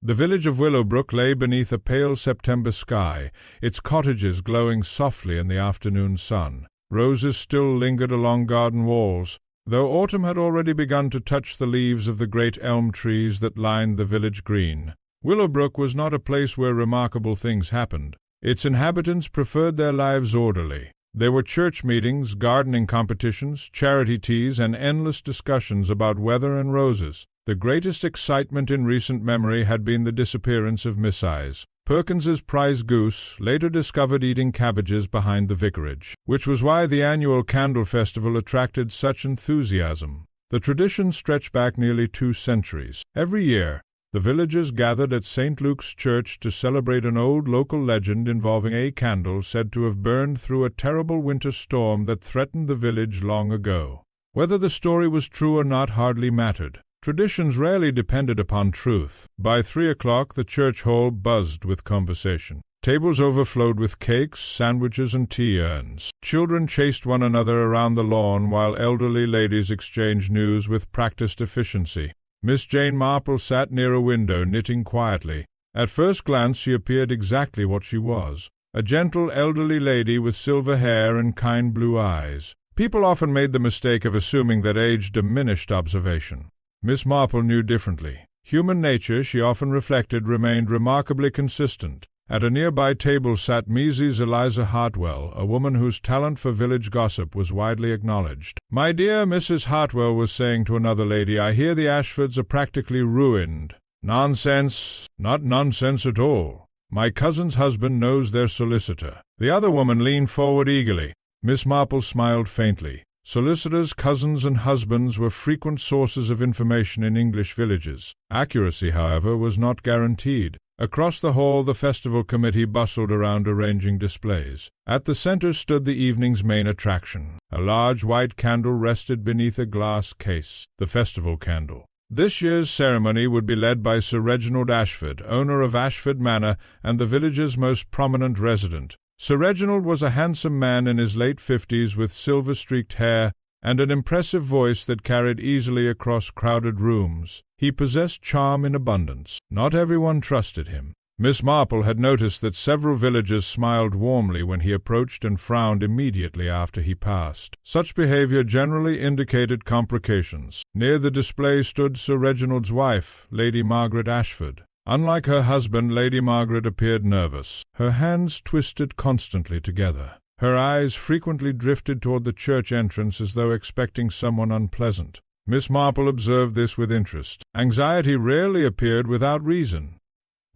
The village of Willowbrook lay beneath a pale September sky, its cottages glowing softly in the afternoon sun. Roses still lingered along garden walls, though autumn had already begun to touch the leaves of the great elm trees that lined the village green. Willowbrook was not a place where remarkable things happened. Its inhabitants preferred their lives orderly. There were church meetings, gardening competitions, charity teas, and endless discussions about weather and roses. The greatest excitement in recent memory had been the disappearance of Miss Eyes, Perkins's prize goose, later discovered eating cabbages behind the vicarage, which was why the annual candle festival attracted such enthusiasm. The tradition stretched back nearly 2 centuries. Every year, the villagers gathered at St. Luke's Church to celebrate an old local legend involving a candle said to have burned through a terrible winter storm that threatened the village long ago. Whether the story was true or not hardly mattered. Traditions rarely depended upon truth. By 3 o'clock the church hall buzzed with conversation. Tables overflowed with cakes, sandwiches, and tea urns. Children chased one another around the lawn, while elderly ladies exchanged news with practiced efficiency. Miss Jane Marple sat near a window, knitting quietly. At first glance she appeared exactly what she was, a gentle elderly lady with silver hair and kind blue eyes. People often made the mistake of assuming that age diminished observation. Miss Marple knew differently. Human nature, she often reflected, remained remarkably consistent. At a nearby table sat Mrs. Eliza Hartwell, a woman whose talent for village gossip was widely acknowledged. "My dear Mrs. Hartwell was saying to another lady, I hear the Ashfords are practically ruined." "Nonsense! Not nonsense at all. My cousin's husband knows their solicitor." The other woman leaned forward eagerly. Miss Marple smiled faintly. Solicitors, cousins, and husbands were frequent sources of information in English villages. Accuracy, however, was not guaranteed. Across the hall the festival committee bustled around arranging displays. At the center stood the evening's main attraction. A large white candle rested beneath a glass case, the festival candle. This year's ceremony would be led by Sir Reginald Ashford, owner of Ashford Manor and the village's most prominent resident. Sir Reginald was a handsome man in his late 50s with silver-streaked hair and an impressive voice that carried easily across crowded rooms. He possessed charm in abundance. Not everyone trusted him. Miss Marple had noticed that several villagers smiled warmly when he approached and frowned immediately after he passed. Such behavior generally indicated complications. Near the display stood Sir Reginald's wife, Lady Margaret Ashford. Unlike her husband, Lady Margaret appeared nervous. Her hands twisted constantly together. Her eyes frequently drifted toward the church entrance as though expecting someone unpleasant. Miss Marple observed this with interest. Anxiety rarely appeared without reason.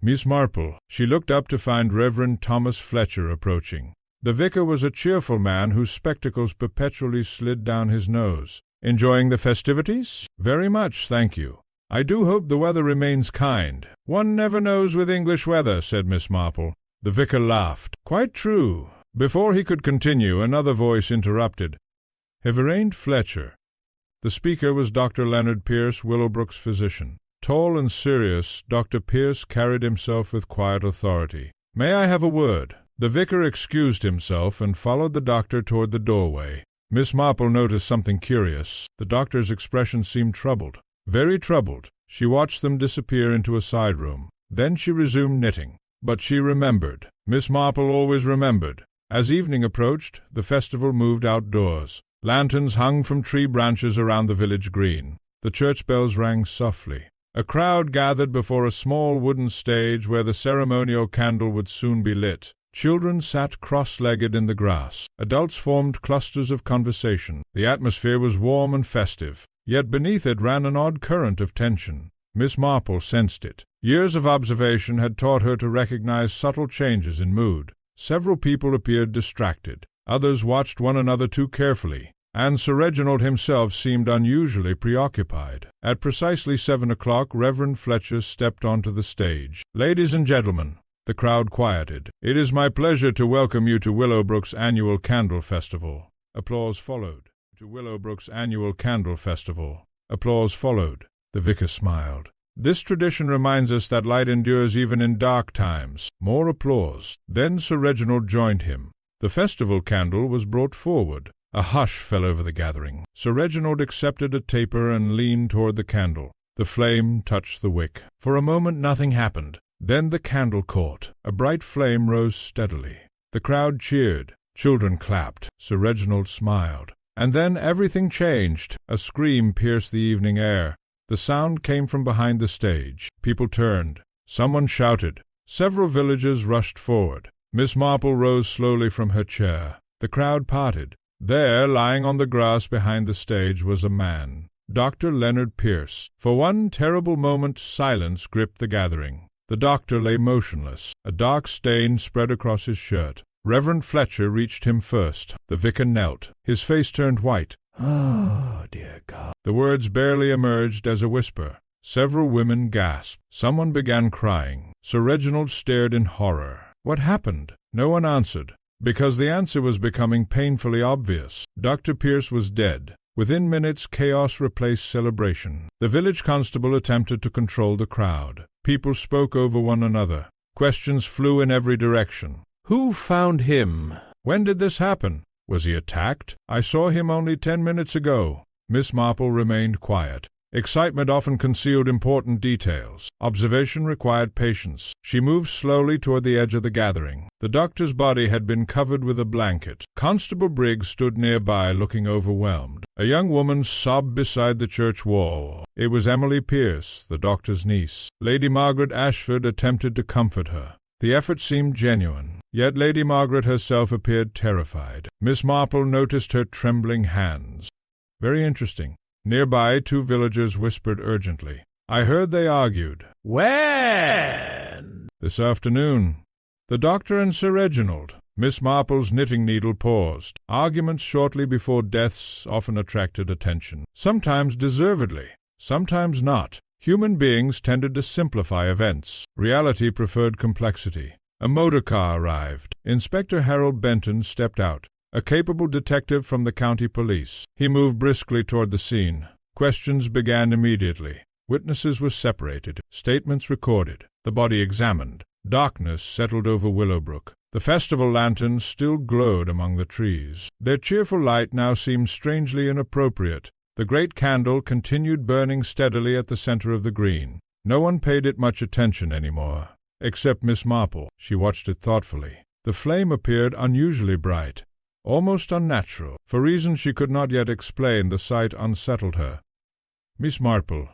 Miss Marple. She looked up to find Reverend Thomas Fletcher approaching. The vicar was a cheerful man whose spectacles perpetually slid down his nose. "Enjoying the festivities?" "Very much, thank you. I do hope the weather remains kind." "One never knows with English weather," said Miss Marple. The vicar laughed. "Quite true." Before he could continue, another voice interrupted. "Reverend Fletcher." The speaker was Dr. Leonard Pierce, Willowbrook's physician. Tall and serious, Dr. Pierce carried himself with quiet authority. "May I have a word?" The vicar excused himself and followed the doctor toward the doorway. Miss Marple noticed something curious. The doctor's expression seemed troubled. Very troubled. She watched them disappear into a side room. Then she resumed knitting. But she remembered. Miss Marple always remembered. As evening approached, the festival moved outdoors. Lanterns hung from tree branches around the village green. The church bells rang softly. A crowd gathered before a small wooden stage where the ceremonial candle would soon be lit. Children sat cross-legged in the grass. Adults formed clusters of conversation. The atmosphere was warm and festive, yet beneath it ran an odd current of tension. Miss Marple sensed it. Years of observation had taught her to recognize subtle changes in mood. Several people appeared distracted. Others watched one another too carefully, and Sir Reginald himself seemed unusually preoccupied. At precisely 7 o'clock, Reverend Fletcher stepped onto the stage. "Ladies and gentlemen," the crowd quieted, "it is my pleasure to welcome you to Willowbrook's annual candle festival." Applause followed. "To Willowbrook's annual candle festival." Applause followed. The vicar smiled. "This tradition reminds us that light endures even in dark times." More applause. Then Sir Reginald joined him. The festival candle was brought forward. A hush fell over the gathering. Sir Reginald accepted a taper and leaned toward the candle. The flame touched the wick. For a moment nothing happened. Then the candle caught. A bright flame rose steadily. The crowd cheered. Children clapped. Sir Reginald smiled. And then everything changed. A scream pierced the evening air. The sound came from behind the stage. People turned. Someone shouted. Several villagers rushed forward. Miss Marple rose slowly from her chair. The crowd parted. There, lying on the grass behind the stage, was a man. Dr. Leonard Pierce. For one terrible moment silence gripped the gathering. The doctor lay motionless. A dark stain spread across his shirt. Reverend Fletcher reached him first. The vicar knelt. His face turned white. "Oh, dear God." The words barely emerged as a whisper. Several women gasped. Someone began crying. Sir Reginald stared in horror. What happened? No one answered, because the answer was becoming painfully obvious. Dr. Pierce was dead. Within minutes, chaos replaced celebration. The village constable attempted to control the crowd. People spoke over one another. Questions flew in every direction. Who found him? When did this happen? Was he attacked? I saw him only 10 minutes ago. Miss Marple remained quiet. Excitement often concealed important details. Observation required patience. She moved slowly toward the edge of the gathering. The doctor's body had been covered with a blanket. Constable Briggs stood nearby, looking overwhelmed. A young woman sobbed beside the church wall. It was Emily Pierce, the doctor's niece. Lady Margaret Ashford attempted to comfort her. The effort seemed genuine, yet Lady Margaret herself appeared terrified. Miss Marple noticed her trembling hands. Very interesting. Nearby, 2 villagers whispered urgently. I heard they argued. When? This afternoon. The doctor and Sir Reginald. Miss Marple's knitting needle paused. Arguments shortly before deaths often attracted attention. Sometimes deservedly, sometimes not. Human beings tended to simplify events. Reality preferred complexity. A motor car arrived. Inspector Harold Benton stepped out. A capable detective from the county police. He moved briskly toward the scene. Questions began immediately. Witnesses were separated. Statements recorded. The body examined. Darkness settled over Willowbrook. The festival lanterns still glowed among the trees. Their cheerful light now seemed strangely inappropriate. The great candle continued burning steadily at the center of the green. No one paid it much attention anymore, except Miss Marple. She watched it thoughtfully. The flame appeared unusually bright. Almost unnatural. For reasons she could not yet explain, the sight unsettled her. Miss Marple.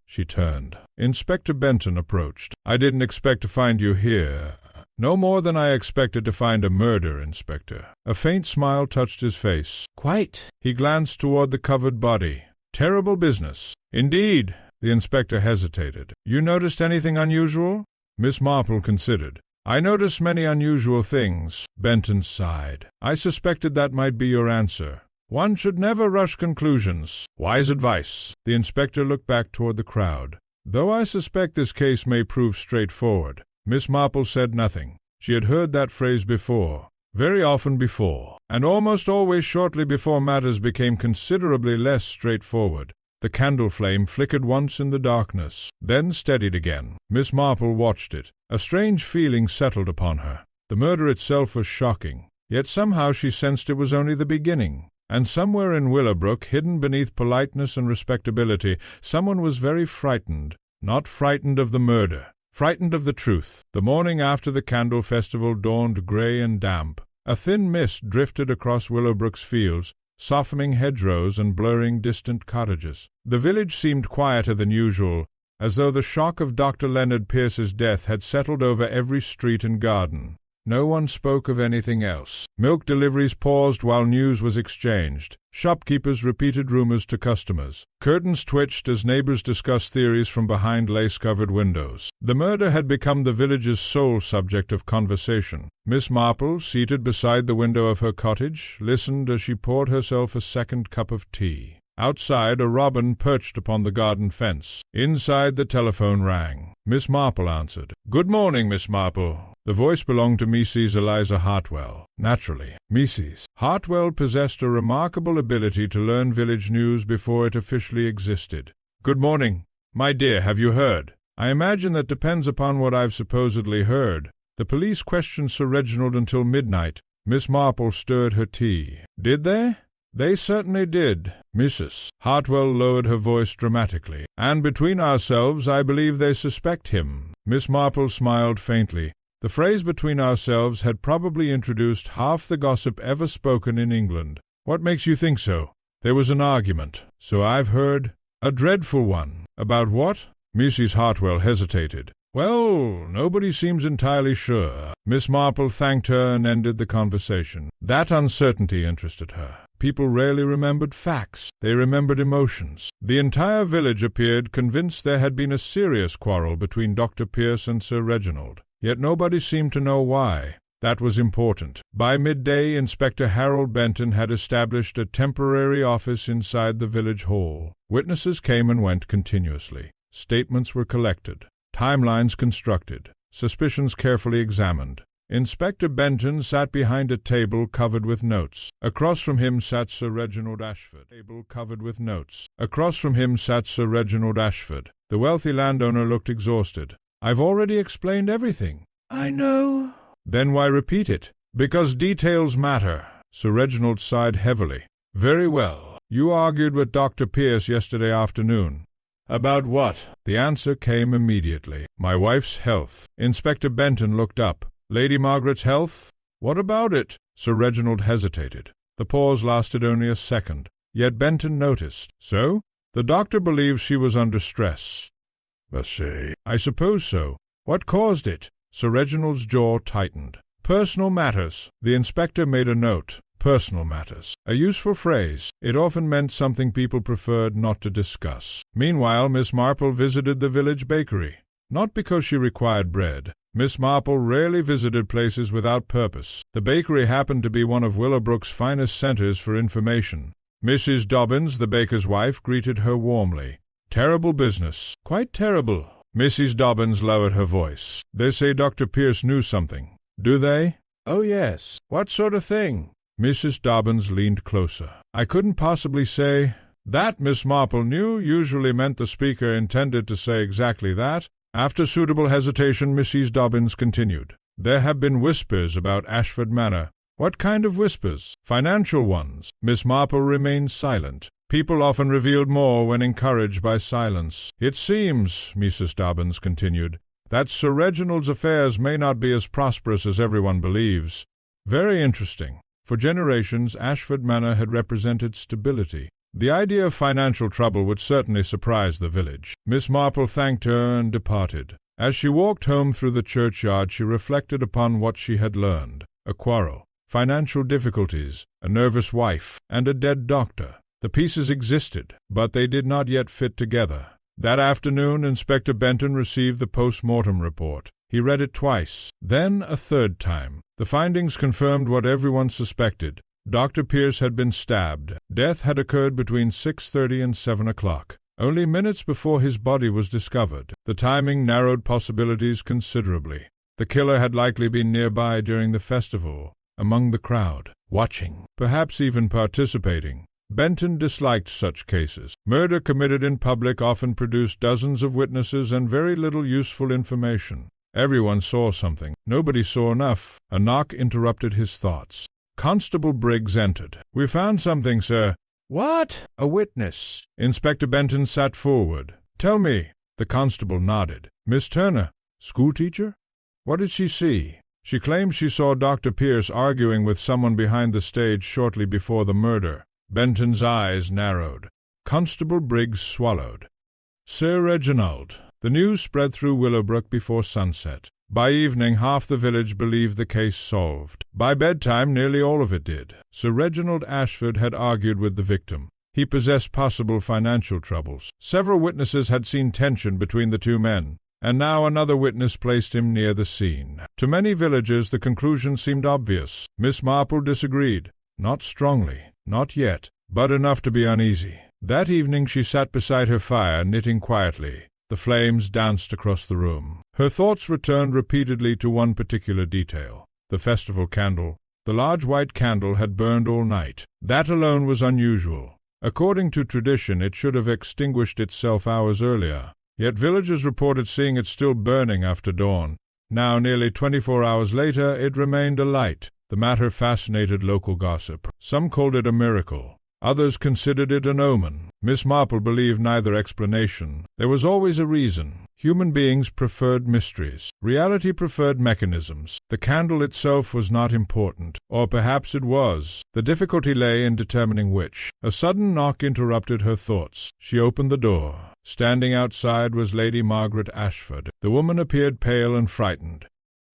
She turned. Inspector Benton approached. I didn't expect to find you here. No more than I expected to find a murder, Inspector. A faint smile touched his face. Quite. He glanced toward the covered body. Terrible business. Indeed. The inspector hesitated. You noticed anything unusual? Miss Marple considered. I noticed many unusual things. Benton sighed. I suspected that might be your answer. One should never rush conclusions. Wise advice. The inspector looked back toward the crowd. Though I suspect this case may prove straightforward. Miss Marple said nothing. She had heard that phrase before. Very often before. And almost always shortly before matters became considerably less straightforward. The candle flame flickered once in the darkness, then steadied again. Miss Marple watched it. A strange feeling settled upon her. The murder itself was shocking, yet somehow she sensed it was only the beginning. And somewhere in Willowbrook, hidden beneath politeness and respectability, someone was very frightened. Not frightened of the murder, frightened of the truth. The morning after the candle festival dawned gray and damp. A thin mist drifted across Willowbrook's fields, softening hedgerows and blurring distant cottages. The village seemed quieter than usual, as though the shock of Dr. Leonard Pierce's death had settled over every street and garden. No one spoke of anything else. Milk deliveries paused while news was exchanged. Shopkeepers repeated rumors to customers. Curtains twitched as neighbors discussed theories from behind lace-covered windows. The murder had become the village's sole subject of conversation. Miss Marple, seated beside the window of her cottage, listened as she poured herself a second cup of tea. Outside, a robin perched upon the garden fence. Inside, the telephone rang. Miss Marple answered. "Good morning, Miss Marple." The voice belonged to Mrs. Eliza Hartwell. Naturally, Mrs. Hartwell possessed a remarkable ability to learn village news before it officially existed. "Good morning. My dear, have you heard?" "I imagine that depends upon what I've supposedly heard. The police questioned Sir Reginald until midnight." Miss Marple stirred her tea. "Did they?" "They certainly did, Mrs." Hartwell lowered her voice dramatically. "And between ourselves, I believe they suspect him." Miss Marple smiled faintly. The phrase "between ourselves" had probably introduced half the gossip ever spoken in England. "What makes you think so?" "There was an argument, so I've heard." "A dreadful one. About what?" Mrs. Hartwell hesitated. "Well, nobody seems entirely sure." Miss Marple thanked her and ended the conversation. That uncertainty interested her. People rarely remembered facts. They remembered emotions. The entire village appeared convinced there had been a serious quarrel between Dr. Pierce and Sir Reginald. Yet nobody seemed to know why. That was important. By midday, Inspector Harold Benton had established a temporary office inside the village hall. Witnesses came and went continuously. Statements were collected. Timelines constructed. Suspicions carefully examined. Inspector Benton sat behind a table covered with notes. Across from him sat Sir Reginald Ashford. The wealthy landowner looked exhausted. "I've already explained everything." "I know." "Then why repeat it?" "Because details matter." Sir Reginald sighed heavily. "Very well. You argued with Dr. Pierce yesterday afternoon." "About what?" The answer came immediately. "My wife's health." Inspector Benton looked up. "Lady Margaret's health? What about it?" Sir Reginald hesitated. The pause lasted only a second. Yet Benton noticed. "So? The doctor believes she was under stress." "I suppose so. What caused it?" Sir Reginald's jaw tightened. "Personal matters." The inspector made a note. Personal matters. A useful phrase. It often meant something people preferred not to discuss. Meanwhile, Miss Marple visited the village bakery. Not because she required bread. Miss Marple rarely visited places without purpose. The bakery happened to be one of Willowbrook's finest centers for information. Mrs. Dobbins, the baker's wife, greeted her warmly. "Terrible business." "Quite terrible." Mrs. Dobbins lowered her voice. "They say Dr. Pierce knew something." "Do they?" "Oh, yes." "What sort of thing?" Mrs. Dobbins leaned closer. "I couldn't possibly say." That, Miss Marple knew, usually meant the speaker intended to say exactly that. After suitable hesitation, Mrs. Dobbins continued. "There have been whispers about Ashford Manor." "What kind of whispers?" "Financial ones." Miss Marple remained silent. People often revealed more when encouraged by silence. "It seems," Mrs. Dobbins continued, "that Sir Reginald's affairs may not be as prosperous as everyone believes." Very interesting. For generations, Ashford Manor had represented stability. The idea of financial trouble would certainly surprise the village. Miss Marple thanked her and departed. As she walked home through the churchyard, she reflected upon what she had learned. A quarrel, financial difficulties, a nervous wife, and a dead doctor. The pieces existed, but they did not yet fit together. That afternoon, Inspector Benton received the post-mortem report. He read it twice, then a third time. The findings confirmed what everyone suspected. Dr. Pierce had been stabbed. Death had occurred between 6:30 and 7 o'clock, only minutes before his body was discovered. The timing narrowed possibilities considerably. The killer had likely been nearby during the festival, among the crowd, watching, perhaps even participating. Benton disliked such cases. Murder committed in public often produced dozens of witnesses and very little useful information. Everyone saw something. Nobody saw enough. A knock interrupted his thoughts. Constable Briggs entered. "We found something, sir." "What?" "A witness." Inspector Benton sat forward. "Tell me." The constable nodded. "Miss Turner, schoolteacher?" "What did she see?" "She claims she saw Dr. Pierce arguing with someone behind the stage shortly before the murder." Benton's eyes narrowed. Constable Briggs swallowed. "Sir Reginald." The news spread through Willowbrook before sunset. By evening, half the village believed the case solved. By bedtime, nearly all of it did. Sir Reginald Ashford had argued with the victim. He possessed possible financial troubles. Several witnesses had seen tension between the two men, and now another witness placed him near the scene. To many villagers, the conclusion seemed obvious. Miss Marple disagreed. Not strongly, not yet, but enough to be uneasy. That evening she sat beside her fire, knitting quietly. The flames danced across the room. Her thoughts returned repeatedly to one particular detail. The festival candle. The large white candle had burned all night. That alone was unusual. According to tradition, it should have extinguished itself hours earlier. Yet villagers reported seeing it still burning after dawn. Now, nearly 24 hours later, it remained alight. The matter fascinated local gossip. Some called it a miracle. Others considered it an omen. Miss Marple believed neither explanation. There was always a reason. Human beings preferred mysteries. Reality preferred mechanisms. The candle itself was not important. Or perhaps it was. The difficulty lay in determining which. A sudden knock interrupted her thoughts. She opened the door. Standing outside was Lady Margaret Ashford. The woman appeared pale and frightened.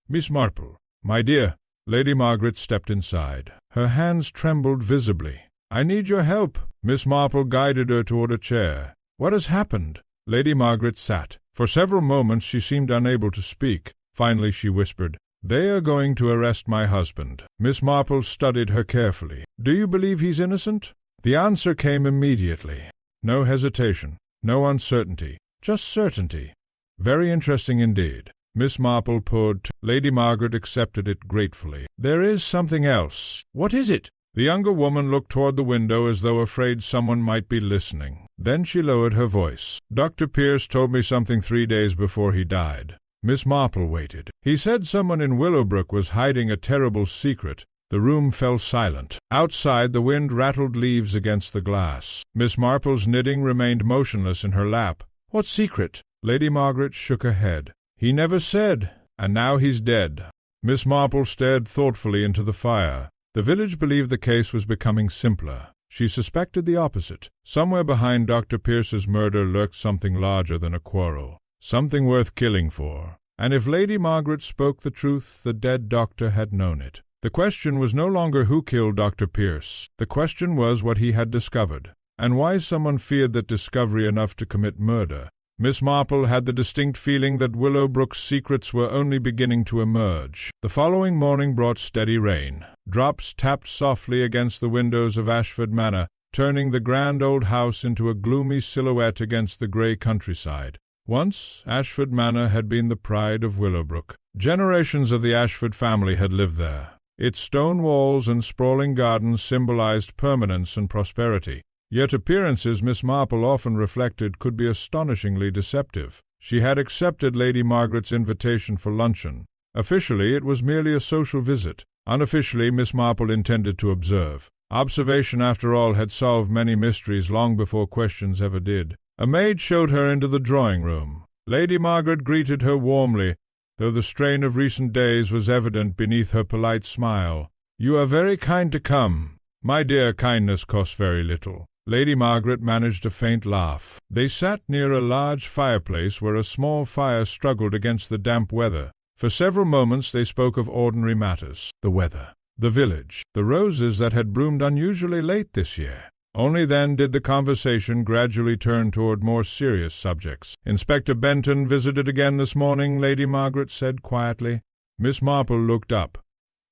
"Miss Marple, my dear." Lady Margaret stepped inside. Her hands trembled visibly. "I need your help." Miss Marple guided her toward a chair. "What has happened?" Lady Margaret sat. For several moments she seemed unable to speak. Finally she whispered, "They are going to arrest my husband." Miss Marple studied her carefully. "Do you believe he's innocent?" The answer came immediately. No hesitation, no uncertainty, just certainty. "Very interesting indeed." Miss Marple poured tea. Lady Margaret accepted it gratefully. "There is something else." "What is it?" The younger woman looked toward the window as though afraid someone might be listening. Then she lowered her voice. "Dr. Pierce told me something 3 days before he died." Miss Marple waited. "He said someone in Willowbrook was hiding a terrible secret." The room fell silent. Outside, the wind rattled leaves against the glass. Miss Marple's knitting remained motionless in her lap. "What secret?" Lady Margaret shook her head. "He never said, and now he's dead." Miss Marple stared thoughtfully into the fire. The village believed the case was becoming simpler. She suspected the opposite. Somewhere behind Dr. Pierce's murder lurked something larger than a quarrel, something worth killing for. And if Lady Margaret spoke the truth, the dead doctor had known it. The question was no longer who killed Dr. Pierce. The question was what he had discovered, and why someone feared that discovery enough to commit murder. Miss Marple had the distinct feeling that Willowbrook's secrets were only beginning to emerge. The following morning brought steady rain. Drops tapped softly against the windows of Ashford Manor, turning the grand old house into a gloomy silhouette against the grey countryside. Once Ashford Manor had been the pride of Willowbrook. Generations of the Ashford family had lived there. Its stone walls and sprawling gardens symbolized permanence and prosperity. Yet appearances, Miss Marple often reflected, could be astonishingly deceptive. She had accepted Lady Margaret's invitation for luncheon. Officially, it was merely a social visit. Unofficially, Miss Marple intended to observe. Observation, after all, had solved many mysteries long before questions ever did. A maid showed her into the drawing-room. Lady Margaret greeted her warmly, though the strain of recent days was evident beneath her polite smile. "You are very kind to come." "My dear, kindness costs very little." Lady Margaret managed a faint laugh. They sat near a large fireplace where a small fire struggled against the damp weather. For several moments they spoke of ordinary matters. The weather, the village, the roses that had bloomed unusually late this year. Only then did the conversation gradually turn toward more serious subjects. "Inspector Benton visited again this morning," Lady Margaret said quietly. Miss Marple looked up.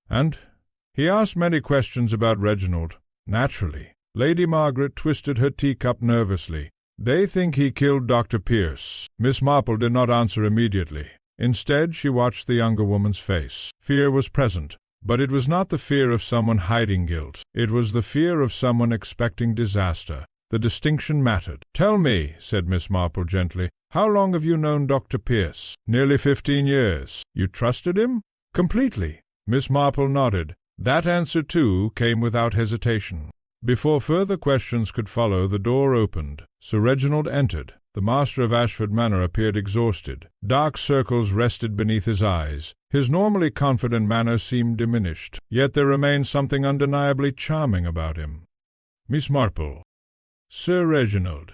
"And?" "He asked many questions about Reginald." "Naturally." Lady Margaret twisted her teacup nervously. "They think he killed Dr. Pierce." Miss Marple did not answer immediately. Instead, she watched the younger woman's face. Fear was present, but it was not the fear of someone hiding guilt. It was the fear of someone expecting disaster. The distinction mattered. "Tell me," said Miss Marple gently, "how long have you known Dr. Pierce?" "Nearly 15 years. You trusted him?" "Completely." Miss Marple nodded. That answer, too, came without hesitation. Before further questions could follow, the door opened. Sir Reginald entered. The master of Ashford Manor appeared exhausted. Dark circles rested beneath his eyes. His normally confident manner seemed diminished, yet there remained something undeniably charming about him. "Miss Marple." "Sir Reginald,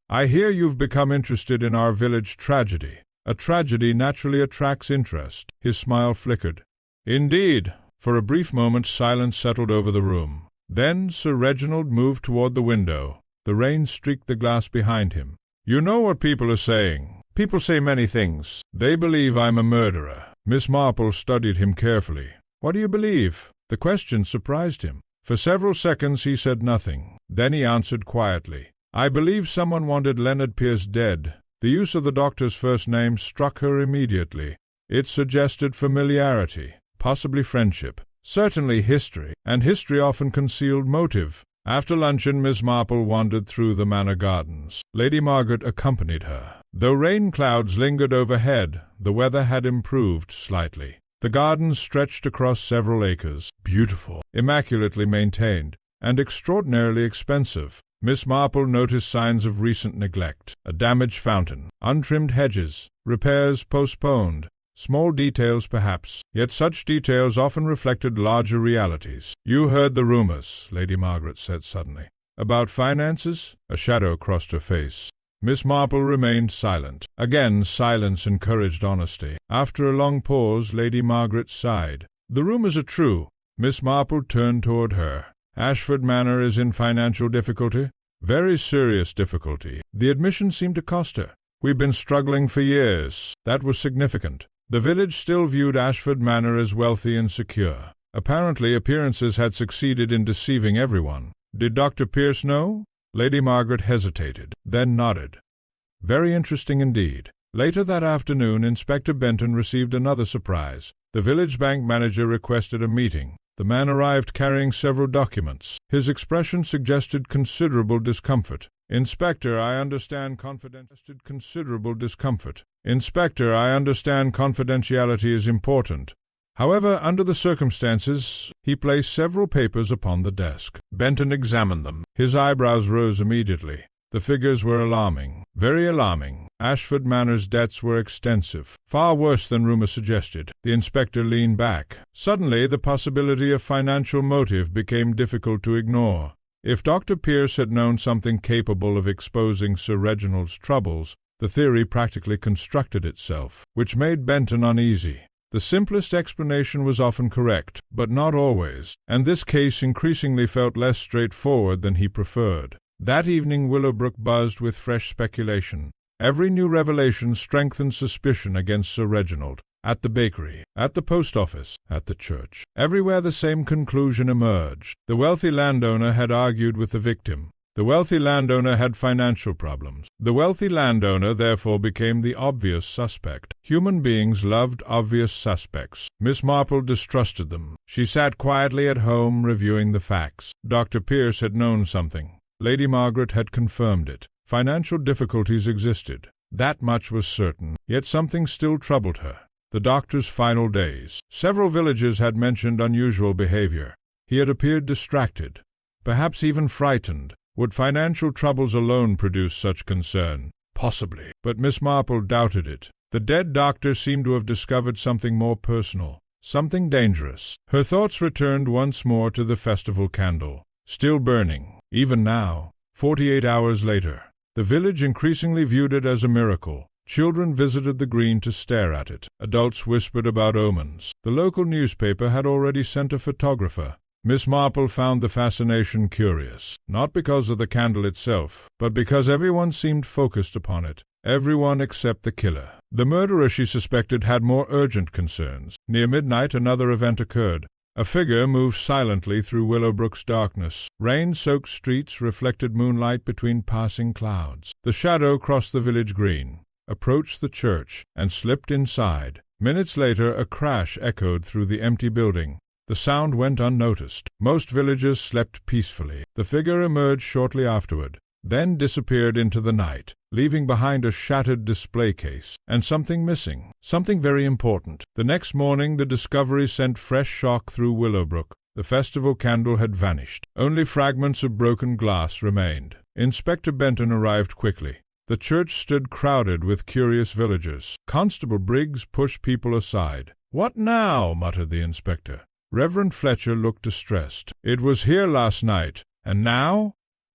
I hear you've become interested in our village tragedy. A tragedy naturally attracts interest." His smile flickered. "Indeed." For a brief moment silence settled over the room. Then Sir Reginald moved toward the window. The rain streaked the glass behind him. "You know what people are saying. People say many things. They believe I'm a murderer." Miss Marple studied him carefully. "What do you believe?" The question surprised him. For several seconds he said nothing. Then he answered quietly. "I believe someone wanted Leonard Pierce dead." The use of the doctor's first name struck her immediately. It suggested familiarity, possibly friendship. Certainly history, and history often concealed motive. After luncheon, Miss Marple wandered through the manor gardens. Lady Margaret accompanied her. Though rain clouds lingered overhead, the weather had improved slightly. The gardens stretched across several acres, beautiful, immaculately maintained. and extraordinarily expensive. Miss Marple noticed signs of recent neglect, a damaged fountain, untrimmed hedges, repairs postponed, small details perhaps, yet such details often reflected larger realities. "You heard the rumors," Lady Margaret said suddenly. "About finances?" A shadow crossed her face. Miss Marple remained silent. Again silence encouraged honesty. After a long pause, Lady Margaret sighed. "The rumors are true." Miss Marple turned toward her. "Ashford Manor is in financial difficulty?" "Very serious difficulty. The admission seemed to cost her. We've been struggling for years." That was significant. The village still viewed Ashford Manor as wealthy and secure. Apparently appearances had succeeded in deceiving everyone. "Did Dr. Pierce know?" Lady Margaret hesitated, then nodded. "Very interesting indeed." Later that afternoon, Inspector Benton received another surprise. The village bank manager requested a meeting. The man arrived carrying several documents. His expression suggested considerable discomfort. "Inspector, I understand confidentiality is important. However, under the circumstances," he placed several papers upon the desk. Benton examined them. His eyebrows rose immediately. The figures were alarming, very alarming. Ashford Manor's debts were extensive, far worse than rumor suggested. The inspector leaned back. Suddenly, the possibility of financial motive became difficult to ignore. If Dr. Pierce had known something capable of exposing Sir Reginald's troubles, the theory practically constructed itself, which made Benton uneasy. The simplest explanation was often correct, but not always, and this case increasingly felt less straightforward than he preferred. That evening Willowbrook buzzed with fresh speculation. Every new revelation strengthened suspicion against Sir Reginald. At the bakery, at the post office, at the church. Everywhere the same conclusion emerged. The wealthy landowner had argued with the victim. The wealthy landowner had financial problems. The wealthy landowner therefore became the obvious suspect. Human beings loved obvious suspects. Miss Marple distrusted them. She sat quietly at home reviewing the facts. Dr. Pierce had known something. Lady Margaret had confirmed it. Financial difficulties existed. That much was certain, yet something still troubled her. The doctor's final days. Several villagers had mentioned unusual behavior. He had appeared distracted, perhaps even frightened. Would financial troubles alone produce such concern? Possibly, but Miss Marple doubted it. The dead doctor seemed to have discovered something more personal, something dangerous. Her thoughts returned once more to the festival candle, still burning. Even now, 48 hours later, the village increasingly viewed it as a miracle. Children visited the green to stare at it. Adults whispered about omens. The local newspaper had already sent a photographer. Miss Marple found the fascination curious, not because of the candle itself, but because everyone seemed focused upon it. Everyone except the killer. The murderer, she suspected, had more urgent concerns. Near midnight another event occurred. A figure moved silently through Willowbrook's darkness. Rain-soaked streets reflected moonlight between passing clouds. The shadow crossed the village green, approached the church, and slipped inside. Minutes later a crash echoed through the empty building. The sound went unnoticed. Most villagers slept peacefully. The figure emerged shortly afterward, then disappeared into the night, leaving behind a shattered display case, and something missing, something very important. The next morning the discovery sent fresh shock through Willowbrook. The festival candle had vanished. Only fragments of broken glass remained. Inspector Benton arrived quickly. The church stood crowded with curious villagers. Constable Briggs pushed people aside. "What now?" muttered the inspector. Reverend Fletcher looked distressed. "It was here last night, and now?"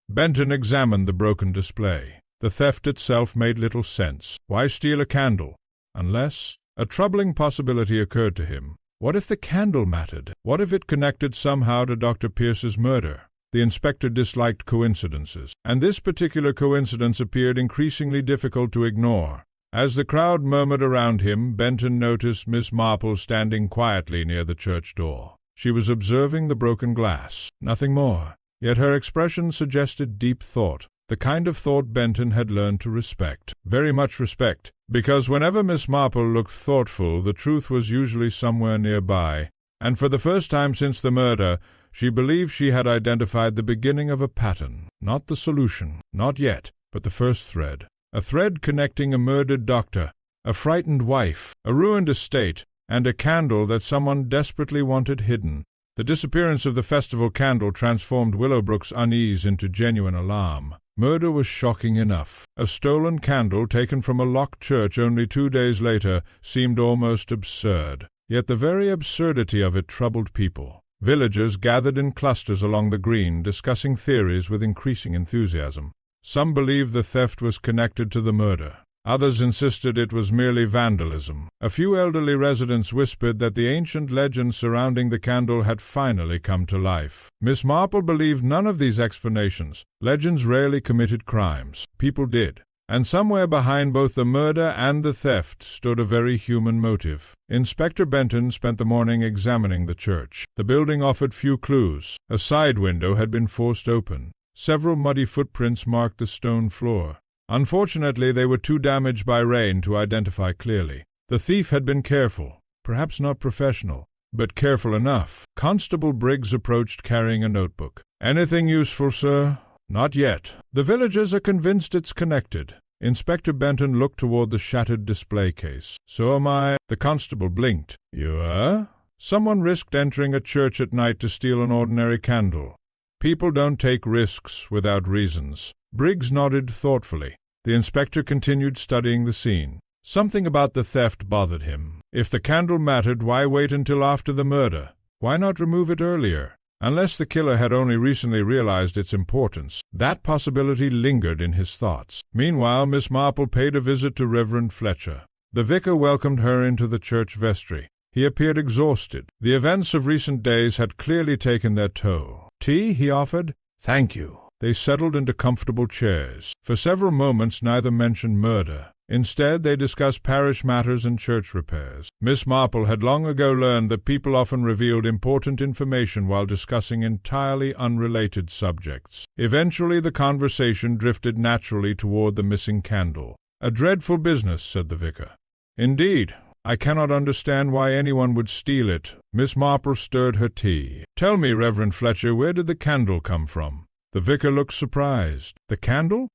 Benton examined the broken display. The theft itself made little sense. Why steal a candle? Unless... A troubling possibility occurred to him. What if the candle mattered? What if it connected somehow to Dr. Pierce's murder? The inspector disliked coincidences, and this particular coincidence appeared increasingly difficult to ignore. As the crowd murmured around him, Benton noticed Miss Marple standing quietly near the church door. She was observing the broken glass, nothing more. Yet her expression suggested deep thought, the kind of thought Benton had learned to respect, very much respect, because whenever Miss Marple looked thoughtful, the truth was usually somewhere nearby, and for the first time since the murder, she believed she had identified the beginning of a pattern, not the solution, not yet, but the first thread. A thread connecting a murdered doctor, a frightened wife, a ruined estate, and a candle that someone desperately wanted hidden. The disappearance of the festival candle transformed Willowbrook's unease into genuine alarm. Murder was shocking enough. A stolen candle taken from a locked church only 2 days later seemed almost absurd. Yet the very absurdity of it troubled people. Villagers gathered in clusters along the green, discussing theories with increasing enthusiasm. Some believed the theft was connected to the murder. Others insisted it was merely vandalism. A few elderly residents whispered that the ancient legends surrounding the candle had finally come to life. Miss Marple believed none of these explanations. Legends rarely committed crimes. People did. And somewhere behind both the murder and the theft stood a very human motive. Inspector Benton spent the morning examining the church. The building offered few clues. A side window had been forced open. Several muddy footprints marked the stone floor. Unfortunately, they were too damaged by rain to identify clearly. The thief had been careful, perhaps not professional, but careful enough. Constable Briggs approached carrying a notebook. "Anything useful, sir?" "Not yet. The villagers are convinced it's connected." Inspector Benton looked toward the shattered display case. "So am I." The constable blinked. "You are?" "Someone risked entering a church at night to steal an ordinary candle. People don't take risks without reasons." Briggs nodded thoughtfully. The inspector continued studying the scene. Something about the theft bothered him. If the candle mattered, why wait until after the murder? Why not remove it earlier? Unless the killer had only recently realized its importance. That possibility lingered in his thoughts. Meanwhile, Miss Marple paid a visit to Reverend Fletcher. The vicar welcomed her into the church vestry. He appeared exhausted. The events of recent days had clearly taken their toll. "Tea?" he offered. "Thank you." They settled into comfortable chairs. For several moments neither mentioned murder. Instead, they discussed parish matters and church repairs. Miss Marple had long ago learned that people often revealed important information while discussing entirely unrelated subjects. Eventually, the conversation drifted naturally toward the missing candle. "A dreadful business," said the vicar. "Indeed. I cannot understand why anyone would steal it." Miss Marple stirred her tea. "Tell me, Reverend Fletcher, where did the candle come from?" The vicar looked surprised. "The candle?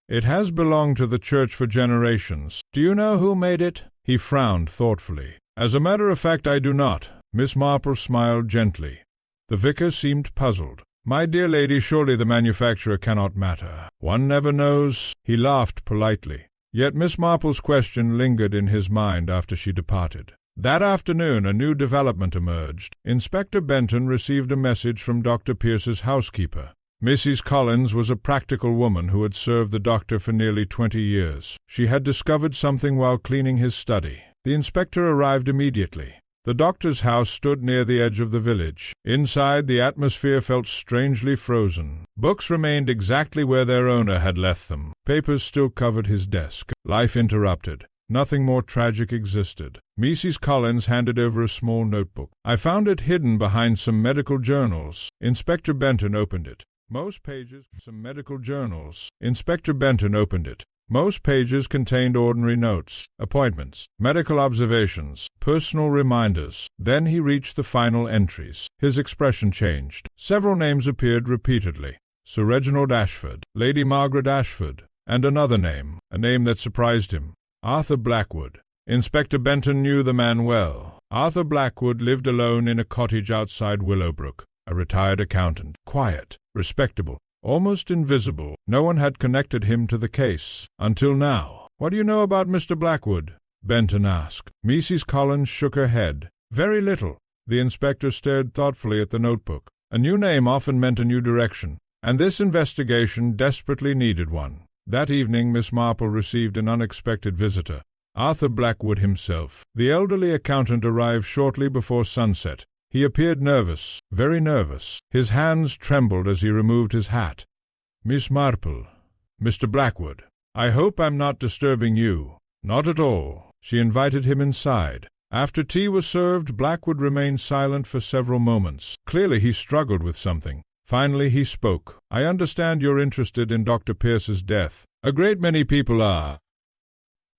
It has belonged to the church for generations. Do you know who made it?" He frowned thoughtfully. "As a matter of fact, I do not." Miss Marple smiled gently. The vicar seemed puzzled. "My dear lady, surely the manufacturer cannot matter. One never knows." He laughed politely. Yet Miss Marple's question lingered in his mind after she departed. That afternoon a new development emerged. Inspector Benton received a message from Dr. Pierce's housekeeper. Mrs. Collins was a practical woman who had served the doctor for nearly 20 years. She had discovered something while cleaning his study. The inspector arrived immediately. The doctor's house stood near the edge of the village. Inside, the atmosphere felt strangely frozen. Books remained exactly where their owner had left them. Papers still covered his desk. Life interrupted. Nothing more tragic existed. Mrs. Collins handed over a small notebook. "I found it hidden behind some medical journals." Inspector Benton opened it. Some medical journals. Inspector Benton opened it. Most pages contained ordinary notes, appointments, medical observations, personal reminders. Then he reached the final entries. His expression changed. Several names appeared repeatedly. Sir Reginald Ashford, Lady Margaret Ashford, and another name, a name that surprised him, Arthur Blackwood. Inspector Benton knew the man well. Arthur Blackwood lived alone in a cottage outside Willowbrook, a retired accountant, quiet, respectable, almost invisible. No one had connected him to the case, until now. "What do you know about Mr. Blackwood?" Benton asked. Mrs. Collins shook her head. "Very little." The inspector stared thoughtfully at the notebook. A new name often meant a new direction, and this investigation desperately needed one. That evening Miss Marple received an unexpected visitor, Arthur Blackwood himself. The elderly accountant arrived shortly before sunset. He appeared nervous, very nervous. His hands trembled as he removed his hat. "Miss Marple, Mr. Blackwood, I hope I'm not disturbing you." "Not at all." She invited him inside. After tea was served, Blackwood remained silent for several moments. Clearly he struggled with something. Finally he spoke. "I understand you're interested in Dr. Pierce's death. A great many people are."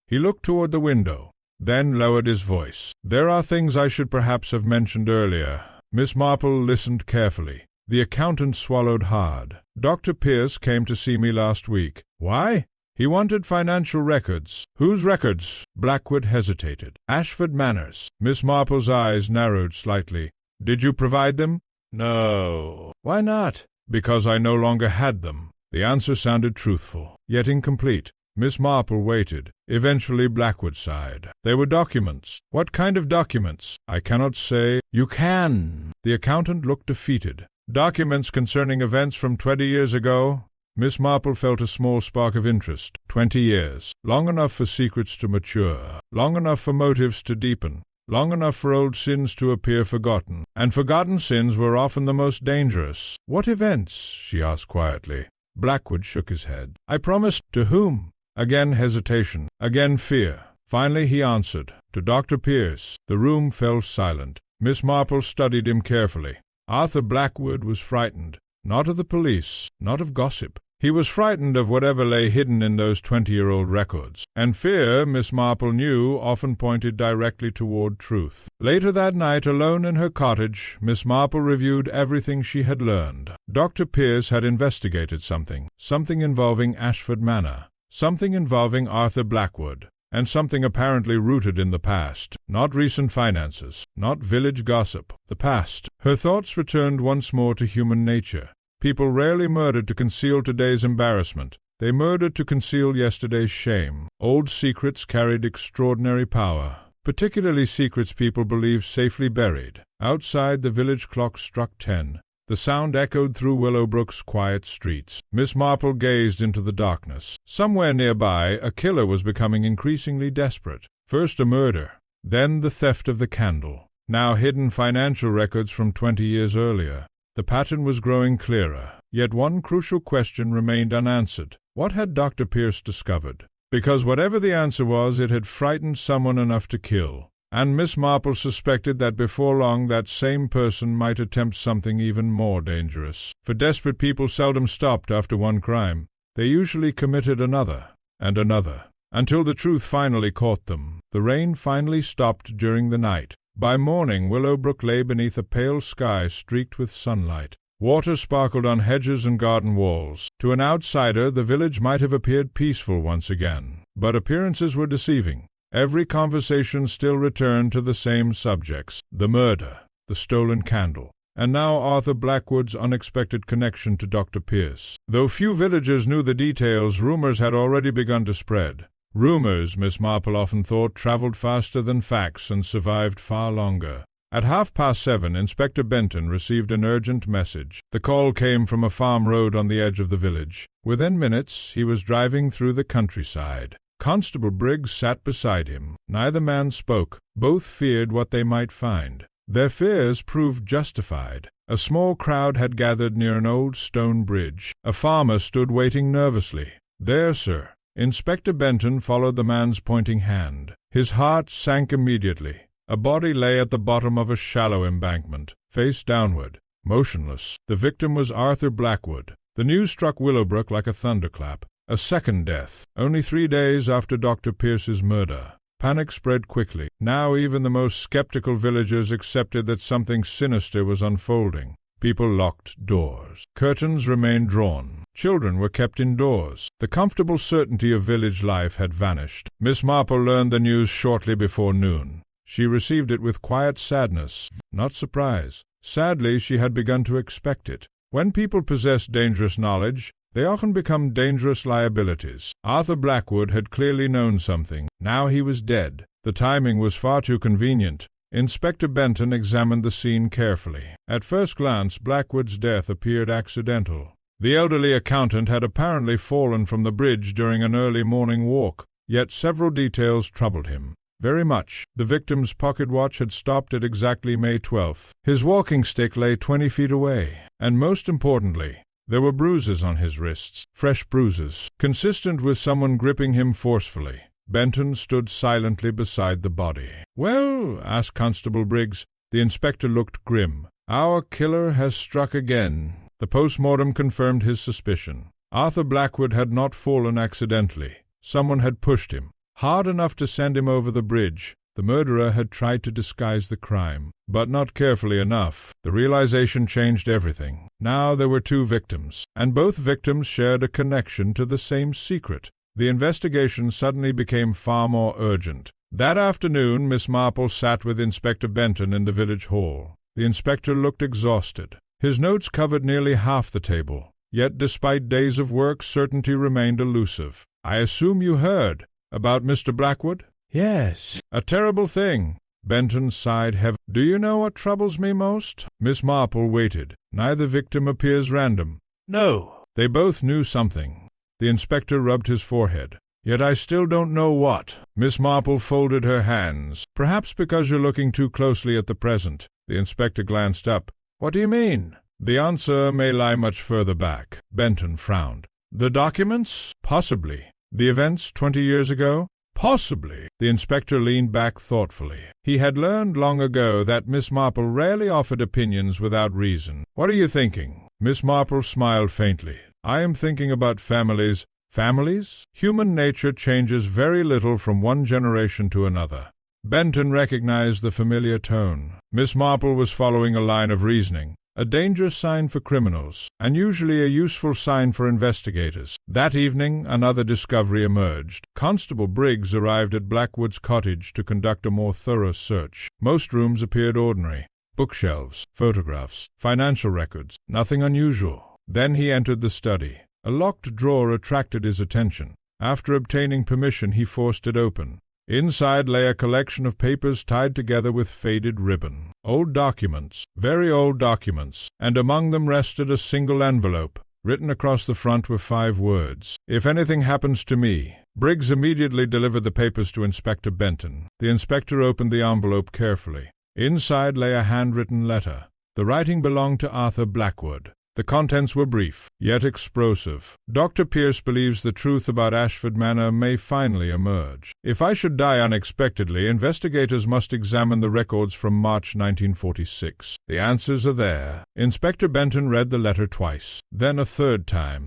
He looked toward the window, then lowered his voice. "There are things I should perhaps have mentioned earlier." Miss Marple listened carefully. The accountant swallowed hard. "Dr. Pierce came to see me last week." "Why?" "He wanted financial records." "Whose records?" Blackwood hesitated. "Ashford Manor's." Miss Marple's eyes narrowed slightly. "Did you provide them?" "No." "Why not?" "Because I no longer had them." The answer sounded truthful, yet incomplete. Miss Marple waited. Eventually Blackwood sighed. "They were documents." "What kind of documents?" "I cannot say." "You can." The accountant looked defeated. "Documents concerning events from 20 years ago?" Miss Marple felt a small spark of interest. 20 years. Long enough for secrets to mature. Long enough for motives to deepen. Long enough for old sins to appear forgotten. And forgotten sins were often the most dangerous. "What events?" she asked quietly. Blackwood shook his head. "I promised." "To whom?" Again hesitation. Again fear. Finally he answered. "To Dr. Pierce." The room fell silent. Miss Marple studied him carefully. Arthur Blackwood was frightened. Not of the police. Not of gossip. He was frightened of whatever lay hidden in those 20-year-old records. And fear, Miss Marple knew, often pointed directly toward truth. Later that night, alone in her cottage, Miss Marple reviewed everything she had learned. Dr. Pierce had investigated something. Something involving Ashford Manor. Something involving Arthur Blackwood. And something apparently rooted in the past. Not recent finances. Not village gossip. The past. Her thoughts returned once more to human nature. People rarely murdered to conceal today's embarrassment. They murdered to conceal yesterday's shame. Old secrets carried extraordinary power, particularly secrets people believed safely buried. Outside, the village clock struck 10. The sound echoed through Willowbrook's quiet streets. Miss Marple gazed into the darkness. Somewhere nearby, a killer was becoming increasingly desperate. First a murder, then the theft of the candle. Now hidden financial records from 20 years earlier. The pattern was growing clearer, yet one crucial question remained unanswered. What had Dr. Pierce discovered? Because whatever the answer was, it had frightened someone enough to kill. And Miss Marple suspected that before long that same person might attempt something even more dangerous. For desperate people seldom stopped after one crime. They usually committed another, and another, until the truth finally caught them. The rain finally stopped during the night. By morning, Willowbrook lay beneath a pale sky streaked with sunlight. Water sparkled on hedges and garden walls. To an outsider, the village might have appeared peaceful once again. But appearances were deceiving. Every conversation still returned to the same subjects: the murder, the stolen candle, and now Arthur Blackwood's unexpected connection to Dr. Pierce. Though few villagers knew the details, rumors had already begun to spread. Rumors, Miss Marple often thought, traveled faster than facts and survived far longer. At 7:30, Inspector Benton received an urgent message. The call came from a farm road on the edge of the village. Within minutes, he was driving through the countryside. Constable Briggs sat beside him. Neither man spoke. Both feared what they might find. Their fears proved justified. A small crowd had gathered near an old stone bridge. A farmer stood waiting nervously. "There, sir." Inspector Benton followed the man's pointing hand. His heart sank immediately. A body lay at the bottom of a shallow embankment, face downward, motionless. The victim was Arthur Blackwood. The news struck Willowbrook like a thunderclap. A second death, only 3 days after Dr. Pierce's murder. Panic spread quickly. Now even the most skeptical villagers accepted that something sinister was unfolding. People locked doors. Curtains remained drawn. Children were kept indoors. The comfortable certainty of village life had vanished. Miss Marple learned the news shortly before noon. She received it with quiet sadness, not surprise. Sadly, she had begun to expect it. When people possess dangerous knowledge, they often become dangerous liabilities. Arthur Blackwood had clearly known something. Now he was dead. The timing was far too convenient. Inspector Benton examined the scene carefully. At first glance, Blackwood's death appeared accidental. The elderly accountant had apparently fallen from the bridge during an early morning walk, yet several details troubled him. Very much. The victim's pocket watch had stopped at exactly May 12th. His walking stick lay 20 feet away. And most importantly, there were bruises on his wrists, fresh bruises, consistent with someone gripping him forcefully. Benton stood silently beside the body. "Well?" asked Constable Briggs. The inspector looked grim. "Our killer has struck again." The post-mortem confirmed his suspicion. Arthur Blackwood had not fallen accidentally. Someone had pushed him, hard enough to send him over the bridge. The murderer had tried to disguise the crime, but not carefully enough. The realization changed everything. Now there were 2 victims, and both victims shared a connection to the same secret. The investigation suddenly became far more urgent. That afternoon, Miss Marple sat with Inspector Benton in the village hall. The inspector looked exhausted. His notes covered nearly half the table, yet despite days of work, certainty remained elusive. "I assume you heard about Mr. Blackwood?" "Yes." "A terrible thing." Benton sighed heavily. "Do you know what troubles me most?" Miss Marple waited. "Neither victim appears random." "No." They both knew something. The inspector rubbed his forehead. "Yet I still don't know what." Miss Marple folded her hands. "Perhaps because you're looking too closely at the present." The inspector glanced up. "What do you mean?" "The answer may lie much further back." Benton frowned. "The documents?" "Possibly." "The events 20 years ago?" "Possibly." The inspector leaned back thoughtfully. He had learned long ago that Miss Marple rarely offered opinions without reason. "What are you thinking?" Miss Marple smiled faintly. "I am thinking about families." "Families?" "Human nature changes very little from one generation to another." Benton recognized the familiar tone. Miss Marple was following a line of reasoning. A dangerous sign for criminals, and usually a useful sign for investigators. That evening another discovery emerged. Constable Briggs arrived at Blackwood's cottage to conduct a more thorough search. Most rooms appeared ordinary. Bookshelves, photographs, financial records, nothing unusual. Then he entered the study. A locked drawer attracted his attention. After obtaining permission, he forced it open. Inside lay a collection of papers tied together with faded ribbon. Old documents, very old documents, and among them rested a single envelope. Written across the front were 5 words: "If anything happens to me." Briggs immediately delivered the papers to Inspector Benton. The inspector opened the envelope carefully. Inside lay a handwritten letter. The writing belonged to Arthur Blackwood. The contents were brief, yet explosive. "Dr. Pierce believes the truth about Ashford Manor may finally emerge. If I should die unexpectedly, investigators must examine the records from March 1946. The answers are there." Inspector Benton read the letter twice, then a third time.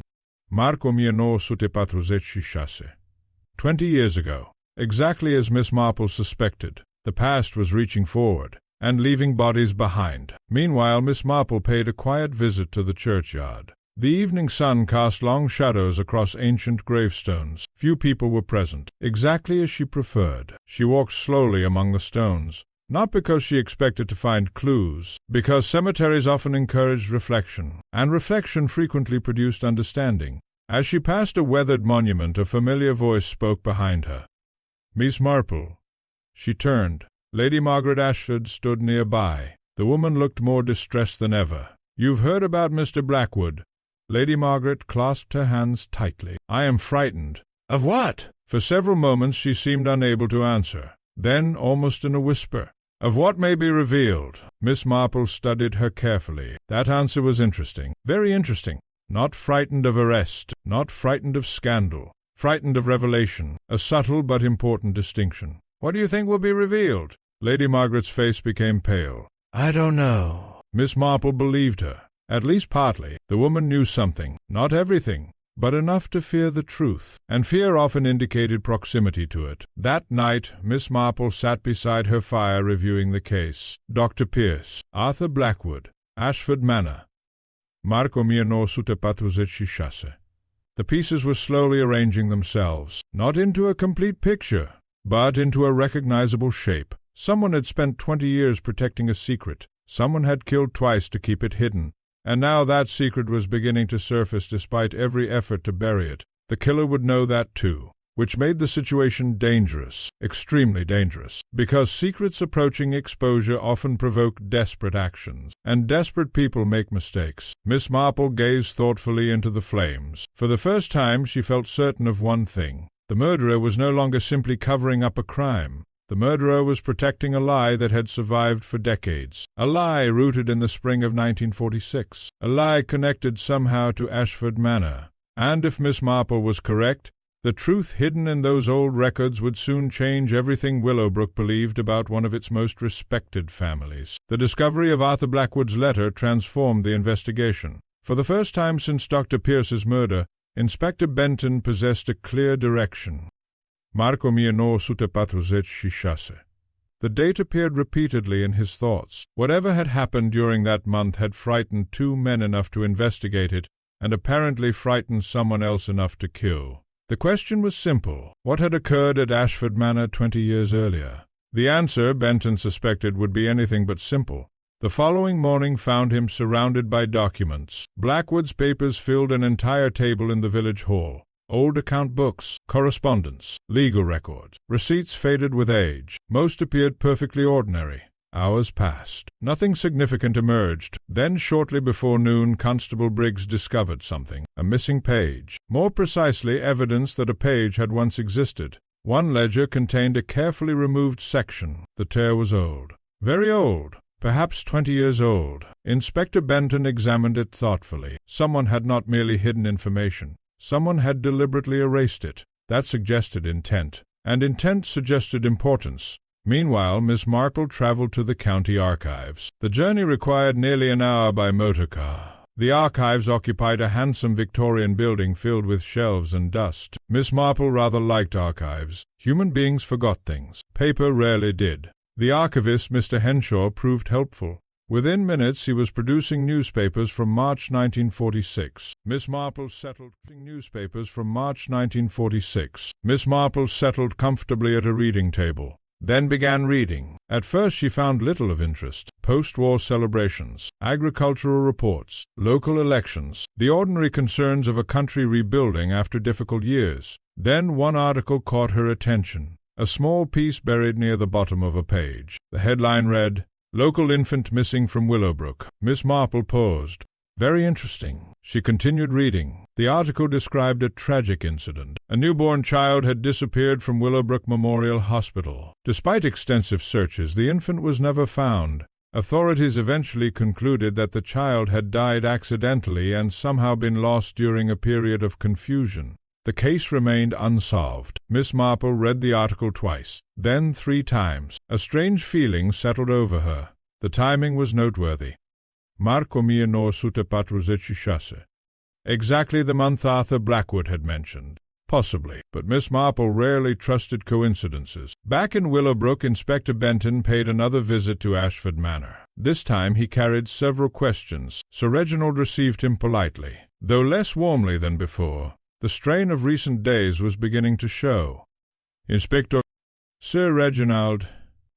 "Marco mio no sute patruzeci chasse." 20 years ago, exactly as Miss Marple suspected, the past was reaching forward and leaving bodies behind. Meanwhile, Miss Marple paid a quiet visit to the churchyard. The evening sun cast long shadows across ancient gravestones. Few people were present, exactly as she preferred. She walked slowly among the stones, not because she expected to find clues, because cemeteries often encouraged reflection, and reflection frequently produced understanding. As she passed a weathered monument, a familiar voice spoke behind her. "Miss Marple." She turned. Lady Margaret Ashford stood nearby. The woman looked more distressed than ever. "You've heard about Mr. Blackwood?" Lady Margaret clasped her hands tightly. "I am frightened." "Of what?" For several moments she seemed unable to answer. Then, almost in a whisper, "Of what may be revealed." Miss Marple studied her carefully. That answer was interesting, very interesting. Not frightened of arrest, not frightened of scandal, frightened of revelation, a subtle but important distinction. "What do you think will be revealed?" Lady Margaret's face became pale. "I don't know." Miss Marple believed her, at least partly. The woman knew something, not everything, but enough to fear the truth, and fear often indicated proximity to it. That night Miss Marple sat beside her fire reviewing the case. Dr. Pierce, Arthur Blackwood, Ashford Manor, Marco mio no sute patruzeci chasse. The pieces were slowly arranging themselves, not into a complete picture, but into a recognizable shape. Someone had spent 20 years protecting a secret. Someone had killed twice to keep it hidden. And now that secret was beginning to surface despite every effort to bury it. The killer would know that too, which made the situation dangerous, extremely dangerous, because secrets approaching exposure often provoke desperate actions, and desperate people make mistakes. Miss Marple gazed thoughtfully into the flames. For the first time she felt certain of one thing. The murderer was no longer simply covering up a crime. The murderer was protecting a lie that had survived for decades, a lie rooted in the spring of 1946, a lie connected somehow to Ashford Manor. And if Miss Marple was correct, the truth hidden in those old records would soon change everything Willowbrook believed about one of its most respected families. The discovery of Arthur Blackwood's letter transformed the investigation. For the first time since Dr. Pierce's murder, Inspector Benton possessed a clear direction. Marco mio no sute patruzeci chasse. The date appeared repeatedly in his thoughts. Whatever had happened during that month had frightened 2 men enough to investigate it, and apparently frightened someone else enough to kill. The question was simple. What had occurred at Ashford Manor 20 years earlier? The answer, Benton suspected, would be anything but simple. The following morning found him surrounded by documents. Blackwood's papers filled an entire table in the village hall. Old account books, correspondence, legal records, receipts faded with age. Most appeared perfectly ordinary. Hours passed. Nothing significant emerged. Then, shortly before noon, Constable Briggs discovered something. A missing page. More precisely, evidence that a page had once existed. One ledger contained a carefully removed section. The tear was old. Very old. Perhaps 20 years old. Inspector Benton examined it thoughtfully. Someone had not merely hidden information. Someone had deliberately erased it. That suggested intent. And intent suggested importance. Meanwhile, Miss Marple travelled to the county archives. The journey required nearly an hour by motor car. The archives occupied a handsome Victorian building filled with shelves and dust. Miss Marple rather liked archives. Human beings forgot things. Paper rarely did. The archivist, Mr. Henshaw, proved helpful. Within minutes he was producing newspapers from March 1946. Miss Marple settled comfortably at a reading table, then began reading. At first she found little of interest. Post-war celebrations, agricultural reports, local elections, the ordinary concerns of a country rebuilding after difficult years. Then one article caught her attention, a small piece buried near the bottom of a page. The headline read, "Local infant missing from Willowbrook." Miss Marple paused. Very interesting. She continued reading. The article described a tragic incident. A newborn child had disappeared from Willowbrook Memorial Hospital. Despite extensive searches, the infant was never found. Authorities eventually concluded that the child had died accidentally and somehow been lost during a period of confusion. The case remained unsolved. Miss Marple read the article twice, then 3 times. A strange feeling settled over her. The timing was noteworthy. Marco mia no sute patrus echishasse. Exactly the month Arthur Blackwood had mentioned. Possibly, but Miss Marple rarely trusted coincidences. Back in Willowbrook, Inspector Benton paid another visit to Ashford Manor. This time he carried several questions. Sir Reginald received him politely, though less warmly than before. The strain of recent days was beginning to show. Inspector, Sir Reginald.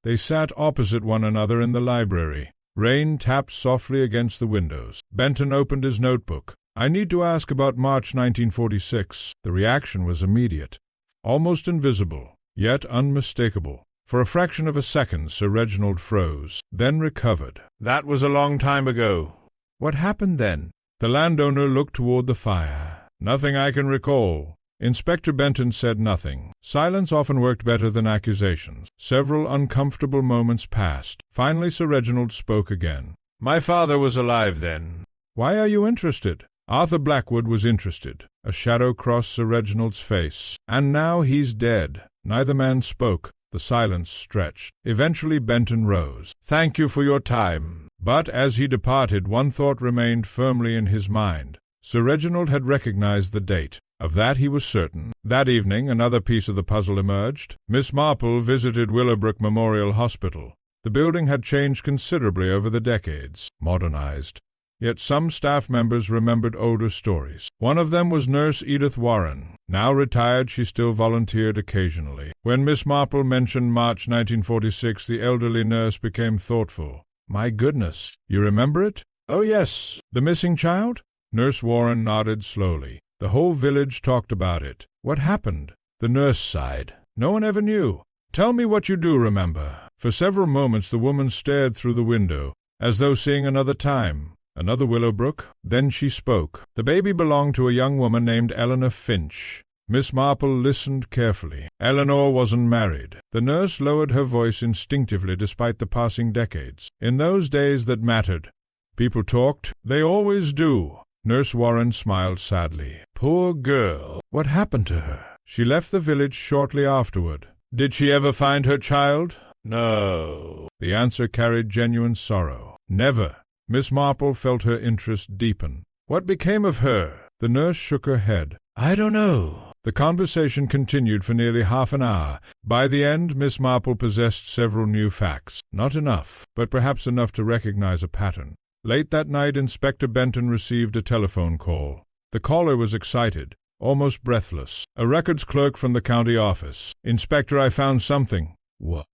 They sat opposite one another in the library. Rain tapped softly against the windows. Benton opened his notebook. "I need to ask about March 1946. The reaction was immediate, almost invisible, yet unmistakable. For a fraction of a second Sir Reginald froze, then recovered. "That was a long time ago." "What happened then?" The landowner looked toward the fire. "Nothing I can recall." Inspector Benton said nothing. Silence often worked better than accusations. Several uncomfortable moments passed. Finally Sir Reginald spoke again. "My father was alive then." "Why are you interested?" Arthur Blackwood was interested. A shadow crossed Sir Reginald's face. "And now he's dead." Neither man spoke. The silence stretched. Eventually Benton rose. "Thank you for your time." But as he departed, one thought remained firmly in his mind. Sir Reginald had recognized the date. Of that he was certain. That evening another piece of the puzzle emerged. Miss Marple visited Willowbrook Memorial Hospital. The building had changed considerably over the decades, modernized. Yet some staff members remembered older stories. One of them was Nurse Edith Warren. Now retired, she still volunteered occasionally. When Miss Marple mentioned March 1946, the elderly nurse became thoughtful. "My goodness, you remember it?" "Oh, yes." "The missing child?" Nurse Warren nodded slowly. "The whole village talked about it." "What happened?" The nurse sighed. "No one ever knew." "Tell me what you do remember." For several moments the woman stared through the window, as though seeing another time, another Willowbrook. Then she spoke. "The baby belonged to a young woman named Eleanor Finch." Miss Marple listened carefully. "Eleanor wasn't married." The nurse lowered her voice instinctively despite the passing decades. "In those days that mattered, people talked. They always do." Nurse Warren smiled sadly. "Poor girl." "What happened to her?" "She left the village shortly afterward." "Did she ever find her child?" "No." The answer carried genuine sorrow. "Never." Miss Marple felt her interest deepen. "What became of her?" The nurse shook her head. "I don't know." The conversation continued for nearly half an hour. By the end, Miss Marple possessed several new facts. Not enough, but perhaps enough to recognize a pattern. Late that night, Inspector Benton received a telephone call. The caller was excited, almost breathless. "A records clerk from the county office. Inspector, I found something." "What?"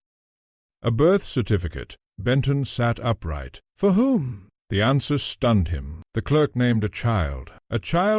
"A birth certificate. Benton sat upright. For whom? The answer stunned him. The clerk named a child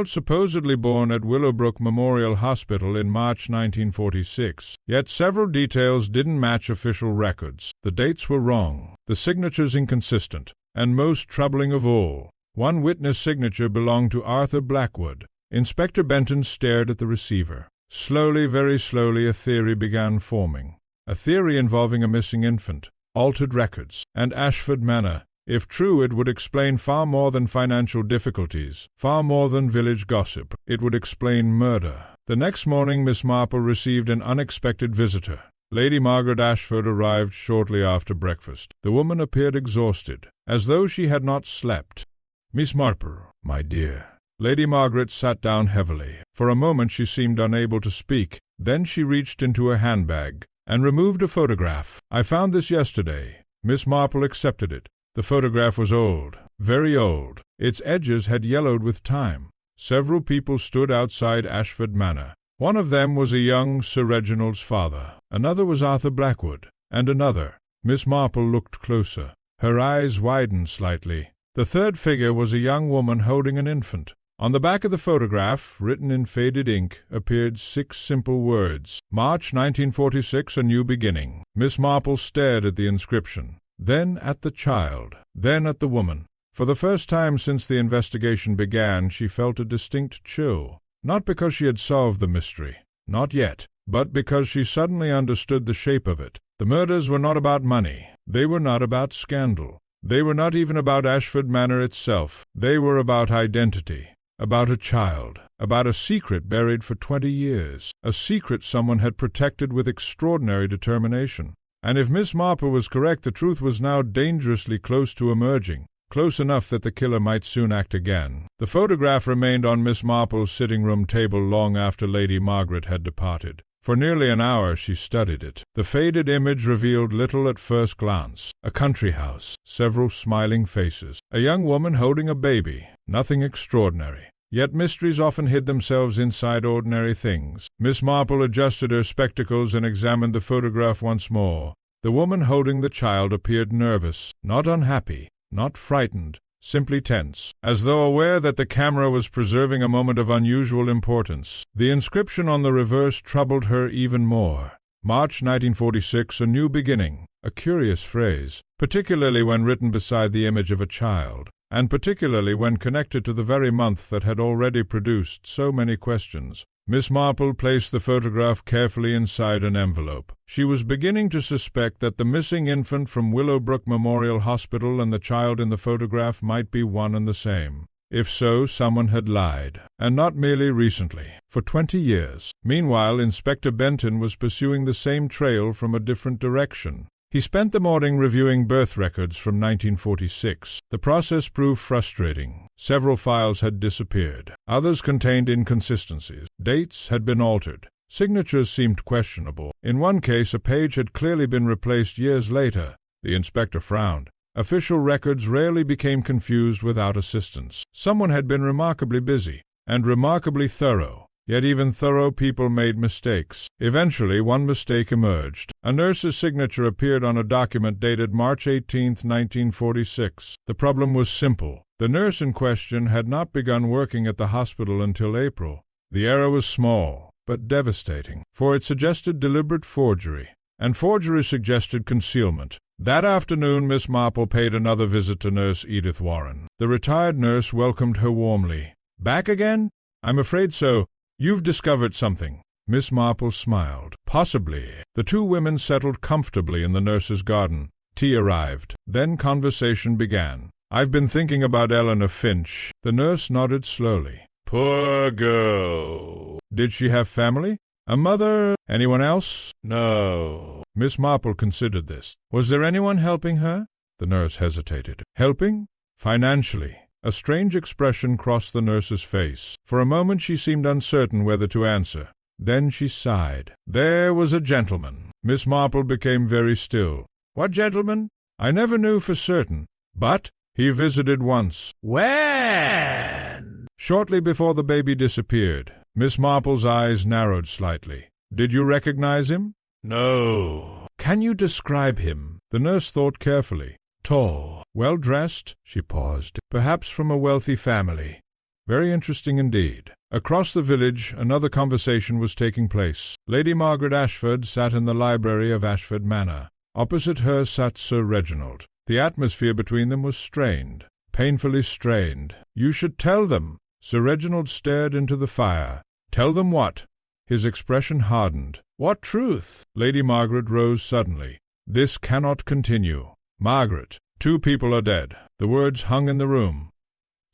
supposedly born at Willowbrook Memorial Hospital in March 1946. Yet several details didn't match official records. The dates were wrong, the signatures inconsistent, and most troubling of all, one witness signature belonged to Arthur Blackwood. Inspector Benton stared at the receiver. Slowly, very slowly, a theory began forming. A theory involving a missing infant, altered records, and Ashford Manor. If true, it would explain far more than financial difficulties, far more than village gossip. It would explain murder. The next morning Miss Marple received an unexpected visitor. Lady Margaret Ashford arrived shortly after breakfast. The woman appeared exhausted, as though she had not slept. "Miss Marple, my dear." Lady Margaret sat down heavily. For a moment she seemed unable to speak. Then she reached into her handbag and removed a photograph. "I found this yesterday." Miss Marple accepted it. The photograph was old, very old. Its edges had yellowed with time. Several people stood outside Ashford Manor. One of them was a young Sir Reginald's father. Another was Arthur Blackwood, and another. Miss Marple looked closer. Her eyes widened slightly. The third figure was a young woman holding an infant. On the back of the photograph, written in faded ink, appeared 6 simple words. March 1946, a new beginning. Miss Marple stared at the inscription, then at the child, then at the woman. For the first time since the investigation began, she felt a distinct chill. Not because she had solved the mystery, not yet, but because she suddenly understood the shape of it. The murders were not about money. They were not about scandal. They were not even about Ashford Manor itself. They were about identity, about a child, about a secret buried for 20 years, a secret someone had protected with extraordinary determination. And if Miss Marple was correct, the truth was now dangerously close to emerging, close enough that the killer might soon act again. The photograph remained on Miss Marple's sitting-room table long after Lady Margaret had departed. For nearly an hour she studied it. The faded image revealed little at first glance. A country house, several smiling faces, a young woman holding a baby, nothing extraordinary. Yet mysteries often hid themselves inside ordinary things. Miss Marple adjusted her spectacles and examined the photograph once more. The woman holding the child appeared nervous, not unhappy, not frightened, simply tense, as though aware that the camera was preserving a moment of unusual importance. The inscription on the reverse troubled her even more. March 1946, a new beginning. A curious phrase, particularly when written beside the image of a child, and particularly when connected to the very month that had already produced so many questions. Miss Marple placed the photograph carefully inside an envelope. She was beginning to suspect that the missing infant from Willowbrook Memorial Hospital and the child in the photograph might be one and the same. If so, someone had lied, and not merely recently, for 20 years. Meanwhile, Inspector Benton was pursuing the same trail from a different direction. He spent the morning reviewing birth records from 1946. The process proved frustrating. Several files had disappeared. Others contained inconsistencies. Dates had been altered. Signatures seemed questionable. In one case, a page had clearly been replaced years later. The inspector frowned. Official records rarely became confused without assistance. Someone had been remarkably busy and remarkably thorough. Yet even thorough people made mistakes. Eventually, one mistake emerged. A nurse's signature appeared on a document dated March 18, 1946. The problem was simple. The nurse in question had not begun working at the hospital until April. The error was small, but devastating, for it suggested deliberate forgery, and forgery suggested concealment. That afternoon, Miss Marple paid another visit to Nurse Edith Warren. The retired nurse welcomed her warmly. "Back again?" "I'm afraid so. You've discovered something." Miss Marple smiled. "Possibly." The two women settled comfortably in the nurse's garden. Tea arrived. Then conversation began. "I've been thinking about Eleanor Finch." The nurse nodded slowly. "Poor girl. Did she have family? A mother? Anyone else?" "No." Miss Marple considered this. "Was there anyone helping her?" The nurse hesitated. "Helping?" "Financially." A strange expression crossed the nurse's face. For a moment she seemed uncertain whether to answer. Then she sighed. "There was a gentleman." Miss Marple became very still. "What gentleman?" "I never knew for certain, but he visited once." "When?" "Shortly before the baby disappeared." Miss Marple's eyes narrowed slightly. "Did you recognize him?" "No." "Can you describe him?" The nurse thought carefully. Tall, well-dressed, she paused, perhaps from a wealthy family. Very interesting indeed. Across the village another conversation was taking place. Lady Margaret Ashford sat in the library of Ashford Manor. Opposite her sat Sir Reginald. The atmosphere between them was strained, painfully strained. You should tell them. Sir Reginald stared into the fire. Tell them what? His expression hardened. What truth? Lady Margaret rose suddenly. This cannot continue. Margaret, 2 people are dead. The words hung in the room.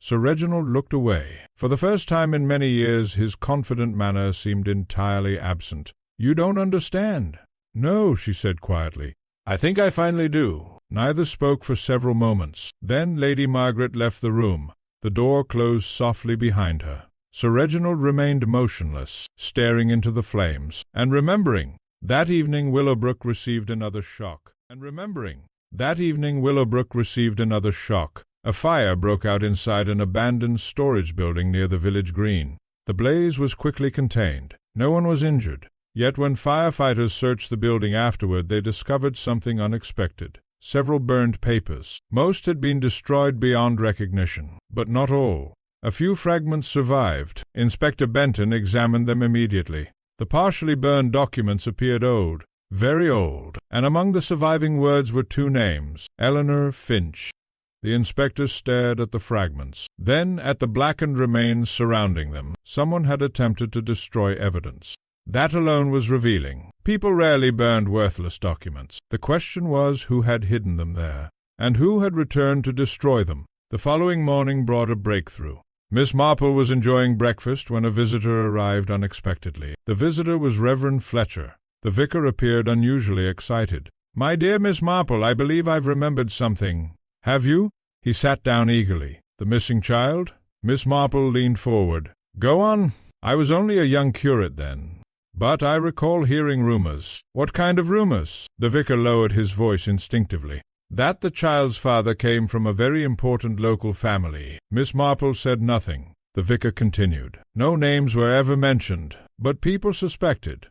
Sir Reginald looked away. For the first time in many years his confident manner seemed entirely absent. You don't understand. No, she said quietly. I think I finally do. Neither spoke for several moments. Then Lady Margaret left the room. The door closed softly behind her. Sir Reginald remained motionless, staring into the flames, and remembering. That evening Willowbrook received another shock. A fire broke out inside an abandoned storage building near the village green. The blaze was quickly contained. No one was injured. Yet when firefighters searched the building afterward, they discovered something unexpected. Several burned papers. Most had been destroyed beyond recognition, but not all. A few fragments survived. Inspector Benton examined them immediately. The partially burned documents appeared old, very old, and among the surviving words were 2 names, Eleanor Finch. The inspector stared at the fragments, then at the blackened remains surrounding them. Someone had attempted to destroy evidence. That alone was revealing. People rarely burned worthless documents. The question was who had hidden them there, and who had returned to destroy them. The following morning brought a breakthrough. Miss Marple was enjoying breakfast when a visitor arrived unexpectedly. The visitor was Reverend Fletcher. The vicar appeared unusually excited. My dear Miss Marple, I believe I've remembered something. Have you? He sat down eagerly. The missing child? Miss Marple leaned forward. Go on. I was only a young curate then. But I recall hearing rumors. What kind of rumors? The vicar lowered his voice instinctively. That the child's father came from a very important local family. Miss Marple said nothing. The vicar continued. No names were ever mentioned, but people suspected.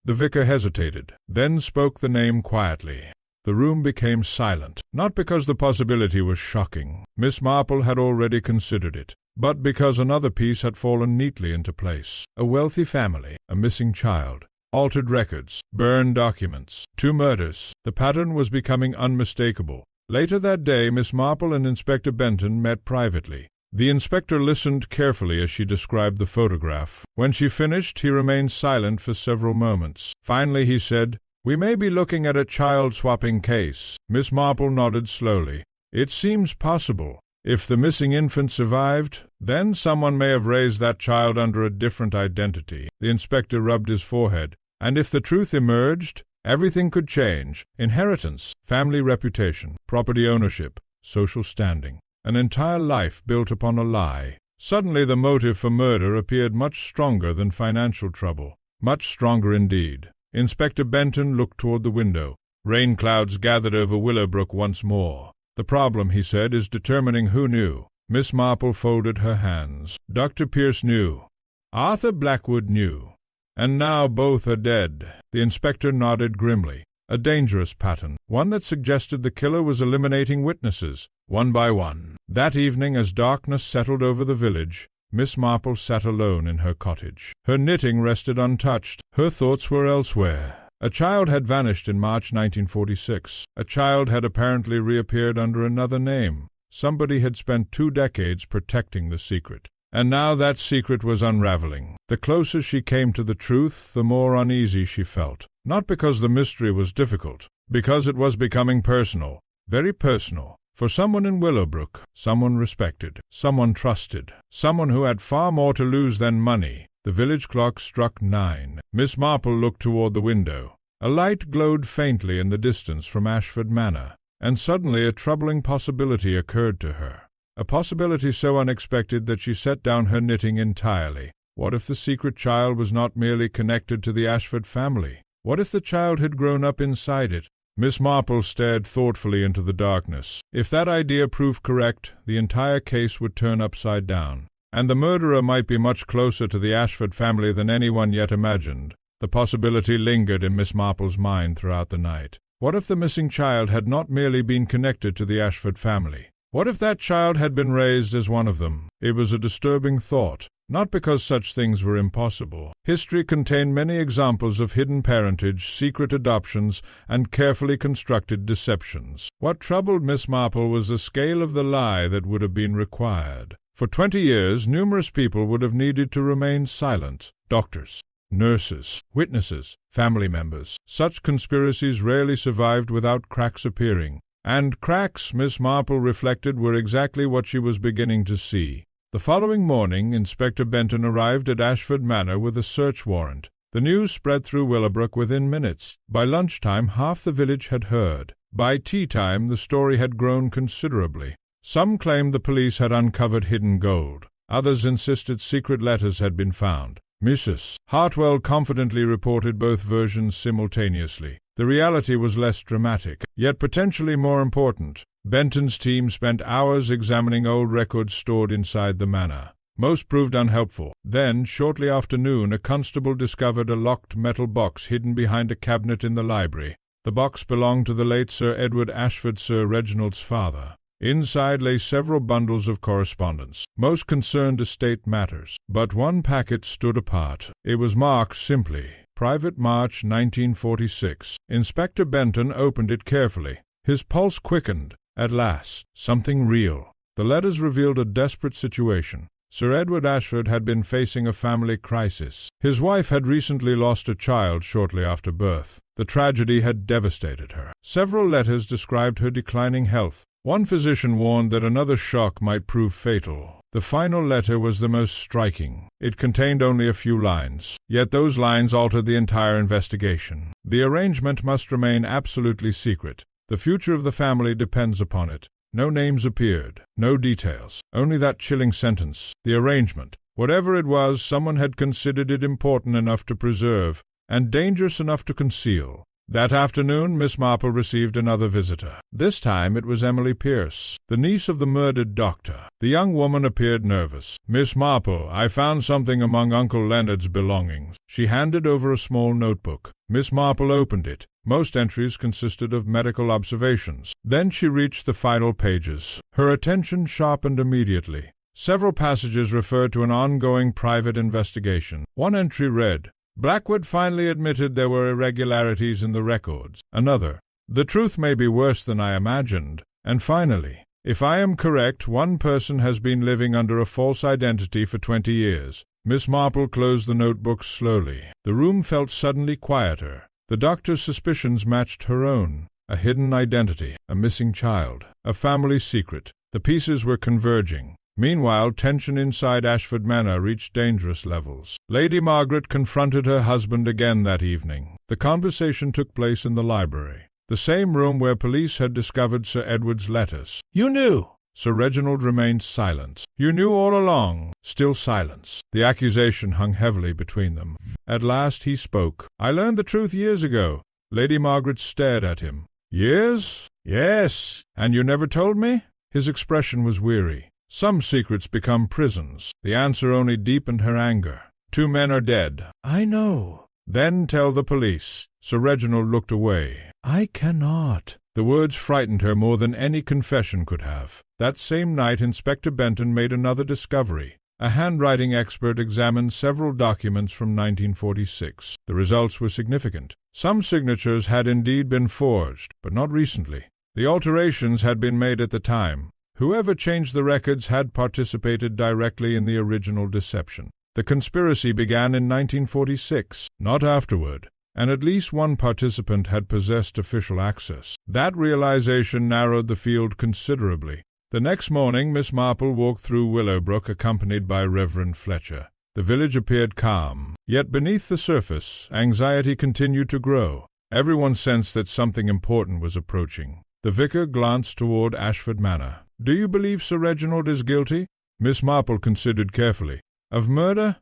The vicar hesitated, then spoke the name quietly. The room became silent, not because the possibility was shocking. Miss Marple had already considered it, but because another piece had fallen neatly into place. A wealthy family, a missing child, altered records, burned documents, 2 murders. The pattern was becoming unmistakable. Later that day, Miss Marple and Inspector Benton met privately. The inspector listened carefully as she described the photograph. When she finished, he remained silent for several moments. Finally he said, We may be looking at a child-swapping case. Miss Marple nodded slowly. It seems possible. If the missing infant survived, then someone may have raised that child under a different identity. The inspector rubbed his forehead. And if the truth emerged, everything could change. Inheritance, family reputation, property ownership, social standing. An entire life built upon a lie. Suddenly the motive for murder appeared much stronger than financial trouble. Much stronger indeed. Inspector Benton looked toward the window. Rain clouds gathered over Willowbrook once more. The problem, he said, is determining who knew. Miss Marple folded her hands. Dr. Pierce knew. Arthur Blackwood knew. And now both are dead. The inspector nodded grimly. A dangerous pattern, one that suggested the killer was eliminating witnesses, one by one. That evening, as darkness settled over the village, Miss Marple sat alone in her cottage. Her knitting rested untouched. Her thoughts were elsewhere. A child had vanished in March 1946. A child had apparently reappeared under another name. Somebody had spent 2 decades protecting the secret. And now that secret was unraveling. The closer she came to the truth, the more uneasy she felt. Not because the mystery was difficult, because it was becoming personal, very personal. For someone in Willowbrook, someone respected, someone trusted, someone who had far more to lose than money. The village clock struck 9. Miss Marple looked toward the window. A light glowed faintly in the distance from Ashford Manor, and suddenly a troubling possibility occurred to her. A possibility so unexpected that she set down her knitting entirely. What if the secret child was not merely connected to the Ashford family? What if the child had grown up inside it? Miss Marple stared thoughtfully into the darkness. If that idea proved correct, the entire case would turn upside down, and the murderer might be much closer to the Ashford family than anyone yet imagined. The possibility lingered in Miss Marple's mind throughout the night. What if the missing child had not merely been connected to the Ashford family? What if that child had been raised as one of them? It was a disturbing thought, not because such things were impossible. History contained many examples of hidden parentage, secret adoptions, and carefully constructed deceptions. What troubled Miss Marple was the scale of the lie that would have been required. For 20 years, numerous people would have needed to remain silent. Doctors, nurses, witnesses, family members. Such conspiracies rarely survived without cracks appearing. And cracks, Miss Marple reflected, were exactly what she was beginning to see. The following morning, Inspector Benton arrived at Ashford Manor with a search warrant. The news spread through Willowbrook within minutes. By lunchtime, half the village had heard. By tea-time, the story had grown considerably. Some claimed the police had uncovered hidden gold. Others insisted secret letters had been found. Mrs. Hartwell confidently reported both versions simultaneously. The reality was less dramatic, yet potentially more important. Benton's team spent hours examining old records stored inside the manor. Most proved unhelpful. Then, shortly after noon, a constable discovered a locked metal box hidden behind a cabinet in the library. The box belonged to the late Sir Edward Ashford, Sir Reginald's father. Inside lay several bundles of correspondence. Most concerned estate matters. But one packet stood apart. It was marked simply, Private March 1946. Inspector Benton opened it carefully. His pulse quickened. At last, something real. The letters revealed a desperate situation. Sir Edward Ashford had been facing a family crisis. His wife had recently lost a child shortly after birth. The tragedy had devastated her. Several letters described her declining health. One physician warned that another shock might prove fatal. The final letter was the most striking. It contained only a few lines, yet those lines altered the entire investigation. The arrangement must remain absolutely secret. The future of the family depends upon it. No names appeared, no details, only that chilling sentence. The arrangement. Whatever it was, someone had considered it important enough to preserve, and dangerous enough to conceal. That afternoon, Miss Marple received another visitor. This time it was Emily Pierce, the niece of the murdered doctor. The young woman appeared nervous. "Miss Marple, I found something among Uncle Leonard's belongings." She handed over a small notebook. Miss Marple opened it. Most entries consisted of medical observations. Then she reached the final pages. Her attention sharpened immediately. Several passages referred to an ongoing private investigation. One entry read, "Blackwood finally admitted there were irregularities in the records." Another, "The truth may be worse than I imagined." And finally, "If I am correct, one person has been living under a false identity for 20 years. Miss Marple closed the notebook slowly. The room felt suddenly quieter. The doctor's suspicions matched her own. A hidden identity, a missing child, a family secret. The pieces were converging. Meanwhile, tension inside Ashford Manor reached dangerous levels. Lady Margaret confronted her husband again that evening. The conversation took place in the library, the same room where police had discovered Sir Edward's letters. "You knew!" Sir Reginald remained silent. "You knew all along." Still silence. The accusation hung heavily between them. At last he spoke. "I learned the truth years ago." Lady Margaret stared at him. "Years?" "Yes." "And you never told me?" His expression was weary. Some secrets become prisons. The answer only deepened her anger. "2 men are dead." "I know." "Then tell the police." Sir Reginald looked away. "I cannot." The words frightened her more than any confession could have. That same night Inspector Benton made another discovery. A handwriting expert examined several documents from 1946. The results were significant. Some signatures had indeed been forged, but not recently. The alterations had been made at the time. Whoever changed the records had participated directly in the original deception. The conspiracy began in 1946, not afterward, and at least one participant had possessed official access. That realization narrowed the field considerably. The next morning Miss Marple walked through Willowbrook accompanied by Reverend Fletcher. The village appeared calm, yet beneath the surface anxiety continued to grow. Everyone sensed that something important was approaching. The vicar glanced toward Ashford Manor. "Do you believe Sir Reginald is guilty?" Miss Marple considered carefully. "Of murder?"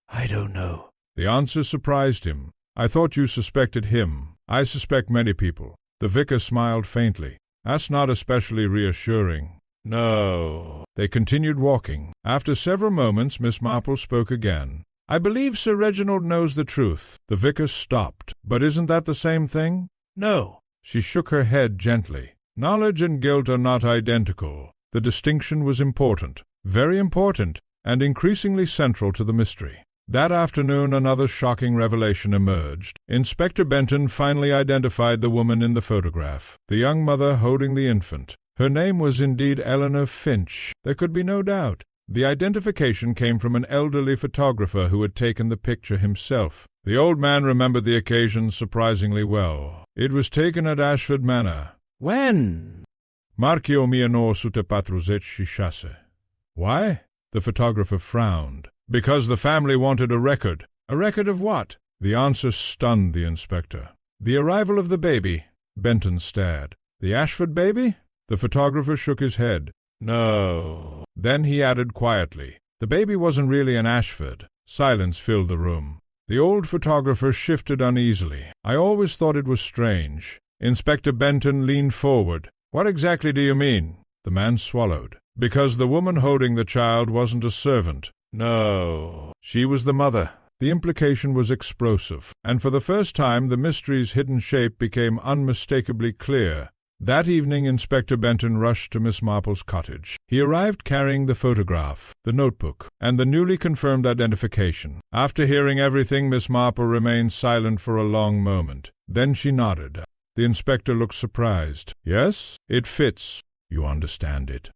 "I don't know." The answer surprised him. "I thought you suspected him." "I suspect many people." The vicar smiled faintly. "That's not especially reassuring." "No." They continued walking. After several moments Miss Marple spoke again. "I believe Sir Reginald knows the truth." The vicar stopped. "But isn't that the same thing?" "No." She shook her head gently. Knowledge and guilt are not identical. The distinction was important, very important, and increasingly central to the mystery. That afternoon another shocking revelation emerged. Inspector Benton finally identified the woman in the photograph, the young mother holding the infant. Her name was indeed Eleanor Finch. There could be no doubt. The identification came from an elderly photographer who had taken the picture himself. The old man remembered the occasion surprisingly well. It was taken at Ashford Manor. When? Marchio miano sute patruzet chasse. Why? The photographer frowned. Because the family wanted a record. A record of what? The answer stunned the inspector. The arrival of the baby. Benton stared. The Ashford baby? The photographer shook his head. No. Then he added quietly, the baby wasn't really an Ashford. Silence filled the room. The old photographer shifted uneasily. I always thought it was strange. Inspector Benton leaned forward. What exactly do you mean? The man swallowed. Because the woman holding the child wasn't a servant. No. She was the mother. The implication was explosive, and for the first time the mystery's hidden shape became unmistakably clear. That evening Inspector Benton rushed to Miss Marple's cottage. He arrived carrying the photograph, the notebook, and the newly confirmed identification. After hearing everything, Miss Marple remained silent for a long moment. Then she nodded. The inspector looked surprised. Yes, it fits. You understand it.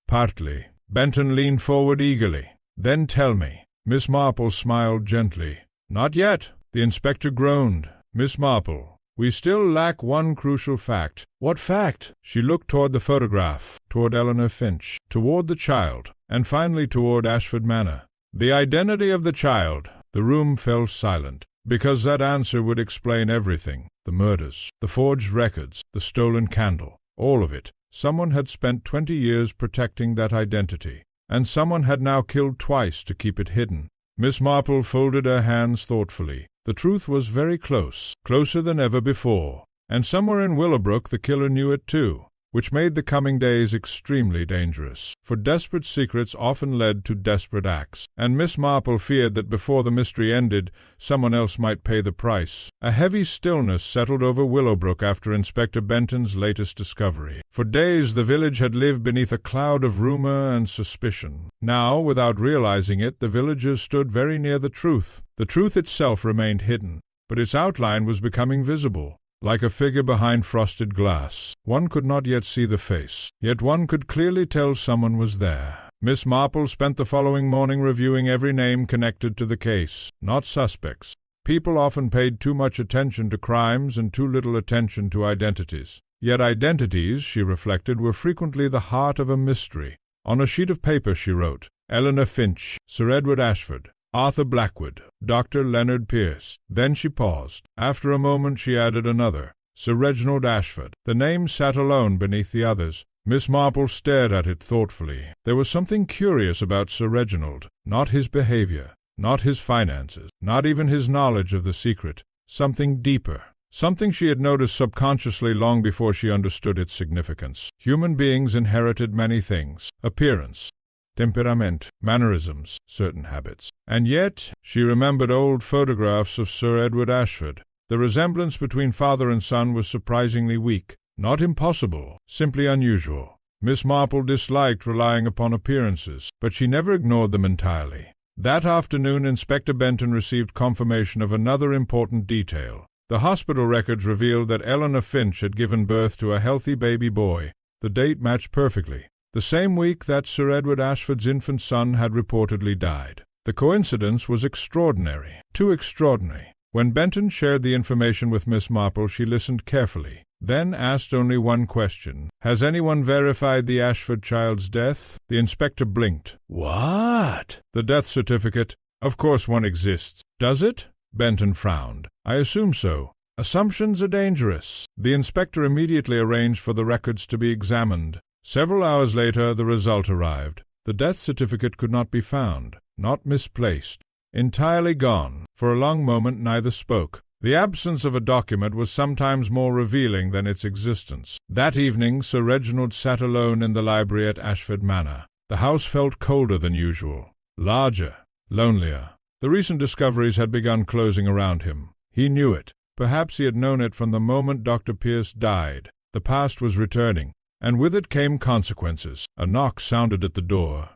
Partly. Benton leaned forward eagerly. Then tell me. Miss Marple smiled gently. Not yet. The inspector groaned. Miss Marple, we still lack one crucial fact. What fact? She looked toward the photograph, toward Eleanor Finch, toward the child, and finally toward Ashford Manor. The identity of the child. The room fell silent, because that answer would explain everything. The murders, the forged records, the stolen candle, all of it. Someone had spent 20 years protecting that identity, and someone had now killed twice to keep it hidden. Miss Marple folded her hands thoughtfully. The truth was very close, closer than ever before, and somewhere in Willowbrook the killer knew it too, which made the coming days extremely dangerous, for desperate secrets often led to desperate acts, and Miss Marple feared that before the mystery ended, someone else might pay the price. A heavy stillness settled over Willowbrook after Inspector Benton's latest discovery. For days the village had lived beneath a cloud of rumor and suspicion. Now, without realizing it, the villagers stood very near the truth. The truth itself remained hidden, but its outline was becoming visible. Like a figure behind frosted glass. One could not yet see the face, yet one could clearly tell someone was there. Miss Marple spent the following morning reviewing every name connected to the case, not suspects. People often paid too much attention to crimes and too little attention to identities. Yet identities, she reflected, were frequently the heart of a mystery. On a sheet of paper she wrote, Eleanor Finch, Sir Edward Ashford, Arthur Blackwood, Dr. Leonard Pierce. Then she paused. After a moment she added another, Sir Reginald Ashford. The name sat alone beneath the others. Miss Marple stared at it thoughtfully. There was something curious about Sir Reginald, not his behavior, not his finances, not even his knowledge of the secret. Something deeper, something she had noticed subconsciously long before she understood its significance. Human beings inherited many things: appearance, temperament, mannerisms, certain habits. And yet she remembered old photographs of Sir Edward Ashford. The resemblance between father and son was surprisingly weak, not impossible, simply unusual. Miss Marple disliked relying upon appearances, but she never ignored them entirely. That afternoon Inspector Benton received confirmation of another important detail. The hospital records revealed that Eleanor Finch had given birth to a healthy baby boy. The date matched perfectly. The same week that Sir Edward Ashford's infant son had reportedly died. The coincidence was extraordinary, too extraordinary. When Benton shared the information with Miss Marple, she listened carefully, then asked only one question. Has anyone verified the Ashford child's death? The inspector blinked. What? The death certificate. Of course one exists. Does it? Benton frowned. I assume so. Assumptions are dangerous. The inspector immediately arranged for the records to be examined. Several hours later the result arrived. The death certificate could not be found, not misplaced. Entirely gone. For a long moment neither spoke. The absence of a document was sometimes more revealing than its existence. That evening Sir Reginald sat alone in the library at Ashford Manor. The house felt colder than usual, larger, lonelier. The recent discoveries had begun closing around him. He knew it. Perhaps he had known it from the moment Dr. Pierce died. The past was returning, and with it came consequences. A knock sounded at the door.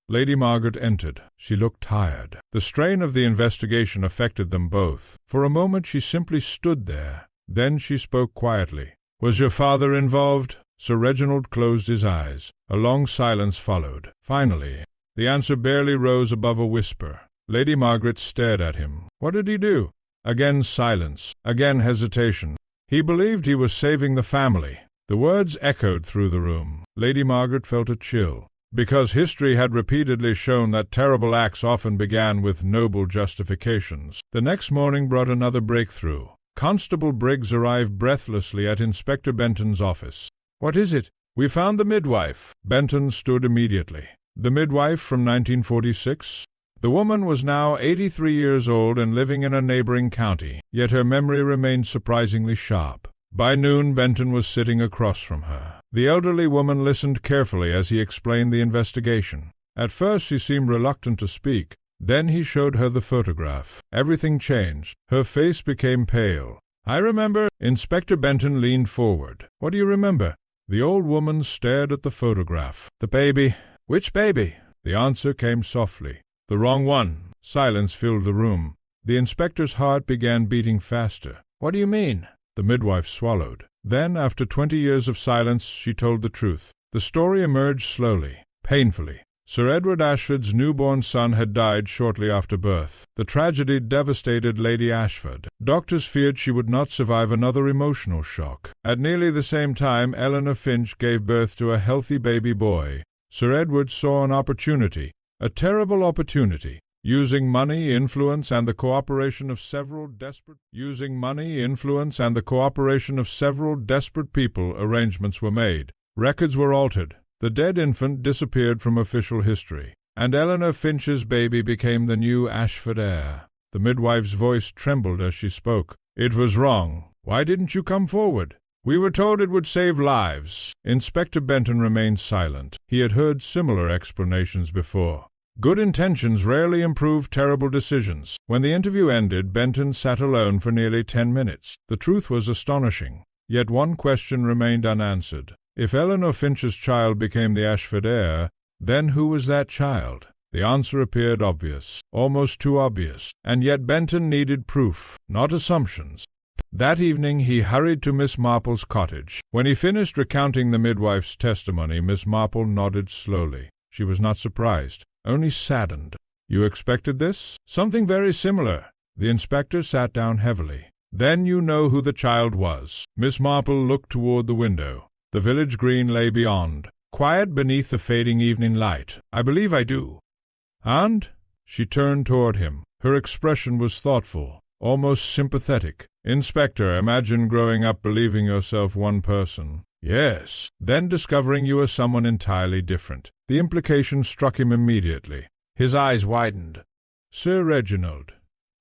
Lady Margaret entered. She looked tired. The strain of the investigation affected them both. For a moment she simply stood there. Then she spoke quietly. "Was your father involved?" Sir Reginald closed his eyes. A long silence followed. Finally, the answer barely rose above a whisper. Lady Margaret stared at him. What did he do? Again silence. Again hesitation. He believed he was saving the family. The words echoed through the room. Lady Margaret felt a chill, because history had repeatedly shown that terrible acts often began with noble justifications. The next morning brought another breakthrough. Constable Briggs arrived breathlessly at Inspector Benton's office. "What is it?" "We found the midwife." Benton stood immediately. The midwife from 1946? The woman was now 83 years old and living in a neighboring county, yet her memory remained surprisingly sharp. By noon, Benton was sitting across from her. The elderly woman listened carefully as he explained the investigation. At first she seemed reluctant to speak. Then he showed her the photograph. Everything changed. Her face became pale. "I remember." Inspector Benton leaned forward. "What do you remember?" The old woman stared at the photograph. "The baby." "Which baby?" The answer came softly. "The wrong one." Silence filled the room. The inspector's heart began beating faster. "What do you mean?" The midwife swallowed. Then, after 20 years of silence, she told the truth. The story emerged slowly, painfully. Sir Edward Ashford's newborn son had died shortly after birth. The tragedy devastated Lady Ashford. Doctors feared she would not survive another emotional shock. At nearly the same time, Eleanor Finch gave birth to a healthy baby boy. Sir Edward saw an opportunity, a terrible opportunity. Using money, influence, and the cooperation of several desperate people, arrangements were made. Records were altered. The dead infant disappeared from official history, and Eleanor Finch's baby became the new Ashford heir. The midwife's voice trembled as she spoke. "It was wrong. Why didn't you come forward?" "We were told it would save lives." Inspector Benton remained silent. He had heard similar explanations before. Good intentions rarely improve terrible decisions. When the interview ended, Benton sat alone for nearly 10 minutes. The truth was astonishing. Yet one question remained unanswered. If Eleanor Finch's child became the Ashford heir, then who was that child? The answer appeared obvious, almost too obvious, and yet Benton needed proof, not assumptions. That evening he hurried to Miss Marple's cottage. When he finished recounting the midwife's testimony, Miss Marple nodded slowly. She was not surprised, only saddened. "You expected this?" "Something very similar." The inspector sat down heavily. "Then you know who the child was." Miss Marple looked toward the window. The village green lay beyond, quiet beneath the fading evening light. "I believe I do." "And?" She turned toward him. Her expression was thoughtful, almost sympathetic. "Inspector, imagine growing up believing yourself one person." "Yes." "Then discovering you are someone entirely different." The implication struck him immediately. His eyes widened. "Sir Reginald."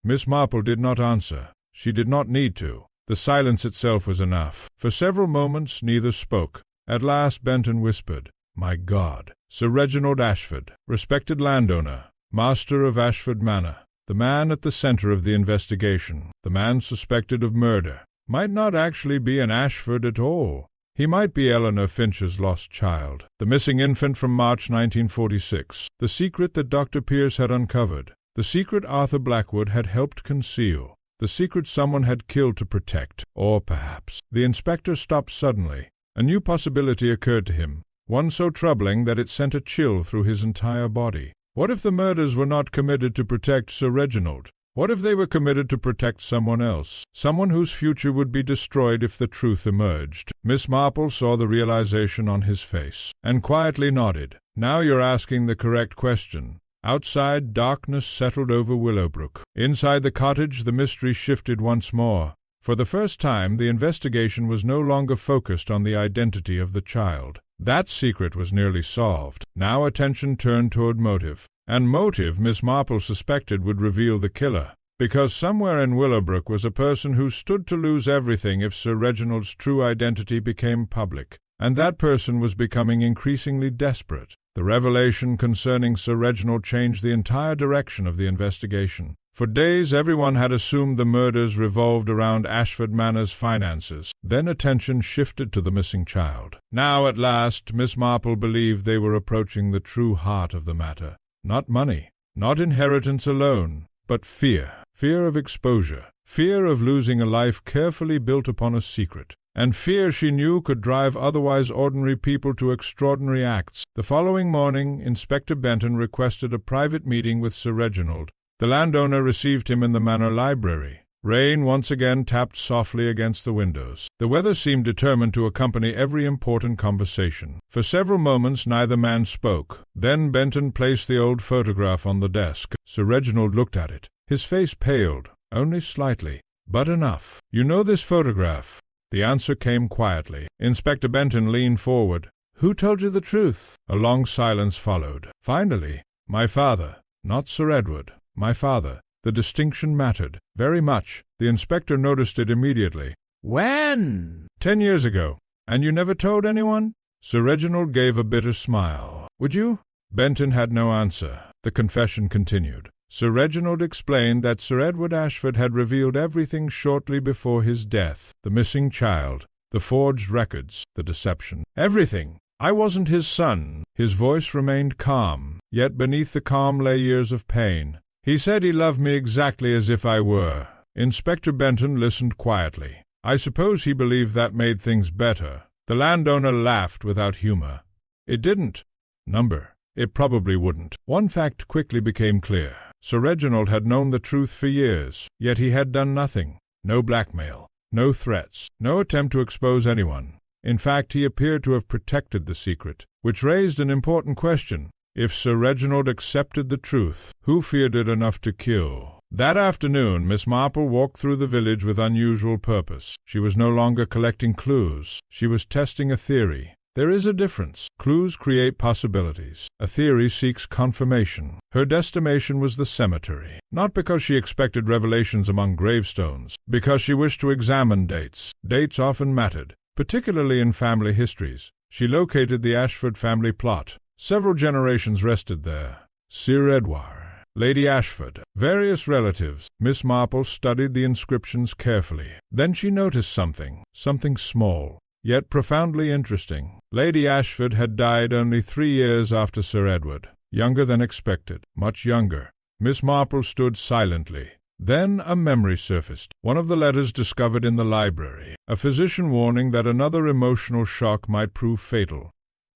Miss Marple did not answer. She did not need to. The silence itself was enough. For several moments neither spoke. At last Benton whispered, "My God! Sir Reginald Ashford, respected landowner, master of Ashford Manor, the man at the center of the investigation, the man suspected of murder, might not actually be an Ashford at all. He might be Eleanor Finch's lost child, the missing infant from March 1946, the secret that Dr. Pierce had uncovered, the secret Arthur Blackwood had helped conceal, the secret someone had killed to protect, or perhaps— The inspector stopped suddenly. A new possibility occurred to him, one so troubling that it sent a chill through his entire body. What if the murders were not committed to protect Sir Reginald? What if they were committed to protect someone else, someone whose future would be destroyed if the truth emerged? Miss Marple saw the realization on his face, and quietly nodded. "Now you're asking the correct question." Outside, darkness settled over Willowbrook. Inside the cottage, the mystery shifted once more. For the first time, the investigation was no longer focused on the identity of the child. That secret was nearly solved. Now attention turned toward motive. And motive, Miss Marple suspected, would reveal the killer. Because somewhere in Willowbrook was a person who stood to lose everything if Sir Reginald's true identity became public. And that person was becoming increasingly desperate. The revelation concerning Sir Reginald changed the entire direction of the investigation. For days everyone had assumed the murders revolved around Ashford Manor's finances. Then attention shifted to the missing child. Now at last Miss Marple believed they were approaching the true heart of the matter. Not money, not inheritance alone, but fear. Fear of exposure. Fear of losing a life carefully built upon a secret. And fear she knew could drive otherwise ordinary people to extraordinary acts. The following morning Inspector Benton requested a private meeting with Sir Reginald. The landowner received him in the manor library. Rain once again tapped softly against the windows. The weather seemed determined to accompany every important conversation. For several moments neither man spoke. Then Benton placed the old photograph on the desk. Sir Reginald looked at it. His face paled, only slightly, but enough. "You know this photograph?" The answer came quietly. Inspector Benton leaned forward. "Who told you the truth?" A long silence followed. Finally, "My father, not Sir Edward. My father." The distinction mattered, very much. The inspector noticed it immediately. "When?" 10 years ago. "And you never told anyone?" Sir Reginald gave a bitter smile. "Would you?" Benton had no answer. The confession continued. Sir Reginald explained that Sir Edward Ashford had revealed everything shortly before his death. The missing child, the forged records, the deception. "Everything. I wasn't his son." His voice remained calm, yet beneath the calm lay years of pain. "He said he loved me exactly as if I were." Inspector Benton listened quietly. "I suppose he believed that made things better." The landowner laughed without humor. "It didn't. Number. It probably wouldn't." One fact quickly became clear. Sir Reginald had known the truth for years, yet he had done nothing. No blackmail, no threats, no attempt to expose anyone. In fact, he appeared to have protected the secret, which raised an important question. If Sir Reginald accepted the truth, who feared it enough to kill? That afternoon Miss Marple walked through the village with unusual purpose. She was no longer collecting clues. She was testing a theory. There is a difference. Clues create possibilities. A theory seeks confirmation. Her destination was the cemetery, not because she expected revelations among gravestones, because she wished to examine dates. Dates often mattered, particularly in family histories. She located the Ashford family plot. Several generations rested there. Sir Edward, Lady Ashford, various relatives. Miss Marple studied the inscriptions carefully. Then she noticed something small, yet profoundly interesting. Lady Ashford had died only 3 years after Sir Edward, younger than expected, much younger. Miss Marple stood silently. Then a memory surfaced, one of the letters discovered in the library, a physician warning that another emotional shock might prove fatal.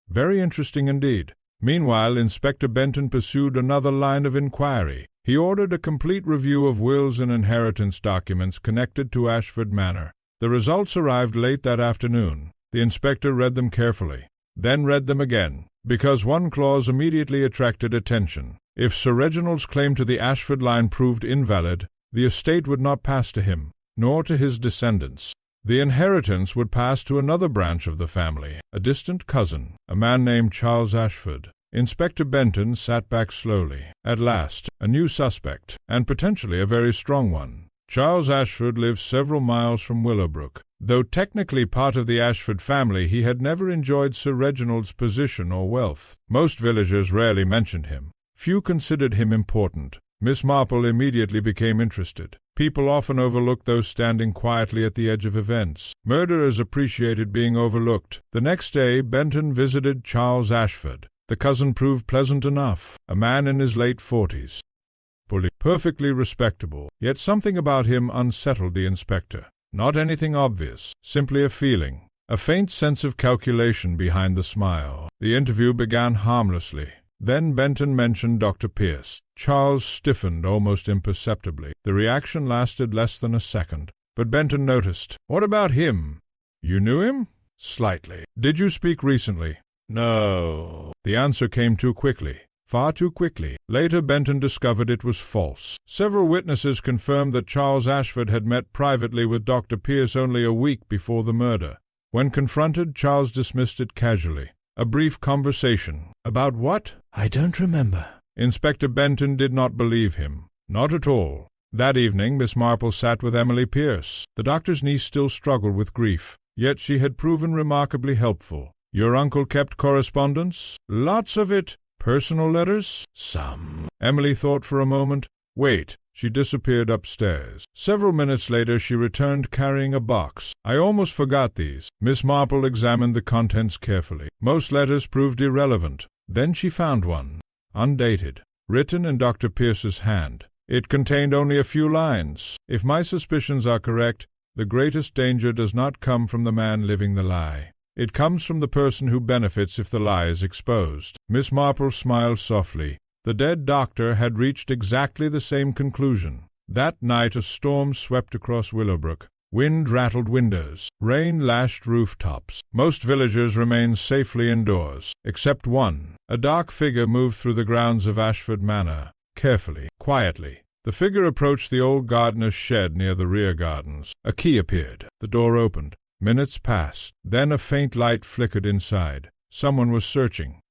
Very interesting indeed. Meanwhile, Inspector Benton pursued another line of inquiry. He ordered a complete review of wills and inheritance documents connected to Ashford Manor. The results arrived late that afternoon. The inspector read them carefully, then read them again, because one clause immediately attracted attention. If Sir Reginald's claim to the Ashford line proved invalid, the estate would not pass to him, nor to his descendants. The inheritance would pass to another branch of the family, a distant cousin, a man named Charles Ashford. Inspector Benton sat back slowly. At last, a new suspect, and potentially a very strong one. Charles Ashford lived several miles from Willowbrook. Though technically part of the Ashford family, he had never enjoyed Sir Reginald's position or wealth. Most villagers rarely mentioned him. Few considered him important. Miss Marple immediately became interested. People often overlooked those standing quietly at the edge of events. Murderers appreciated being overlooked. The next day, Benton visited Charles Ashford. The cousin proved pleasant enough, a man in his late 40s. Perfectly respectable, yet something about him unsettled the inspector. Not anything obvious, simply a feeling, a faint sense of calculation behind the smile. The interview began harmlessly. Then Benton mentioned Dr. Pierce. Charles stiffened almost imperceptibly. The reaction lasted less than a second, but Benton noticed. "What about him?" "You knew him?" "Slightly." "Did you speak recently?" "No." The answer came too quickly. Far too quickly. Later, Benton discovered it was false. Several witnesses confirmed that Charles Ashford had met privately with Dr. Pierce only a week before the murder. When confronted, Charles dismissed it casually. A brief conversation. About what? "I don't remember." Inspector Benton did not believe him. Not at all. That evening, Miss Marple sat with Emily Pierce. The doctor's niece still struggled with grief, yet she had proven remarkably helpful. "Your uncle kept correspondence?" "Lots of it." "Personal letters?" "Some." Emily thought for a moment. "Wait." She disappeared upstairs. Several minutes later she returned carrying a box. "I almost forgot these." Miss Marple examined the contents carefully. Most letters proved irrelevant. Then she found one, undated, written in Dr. Pierce's hand. It contained only a few lines. "If my suspicions are correct, the greatest danger does not come from the man living the lie. It comes from the person who benefits if the lie is exposed." Miss Marple smiled softly. The dead doctor had reached exactly the same conclusion. That night a storm swept across Willowbrook. Wind rattled windows. Rain lashed rooftops. Most villagers remained safely indoors, except one. A dark figure moved through the grounds of Ashford Manor, carefully, quietly. The figure approached the old gardener's shed near the rear gardens. A key appeared. The door opened. Minutes passed. Then a faint light flickered inside. Someone was searching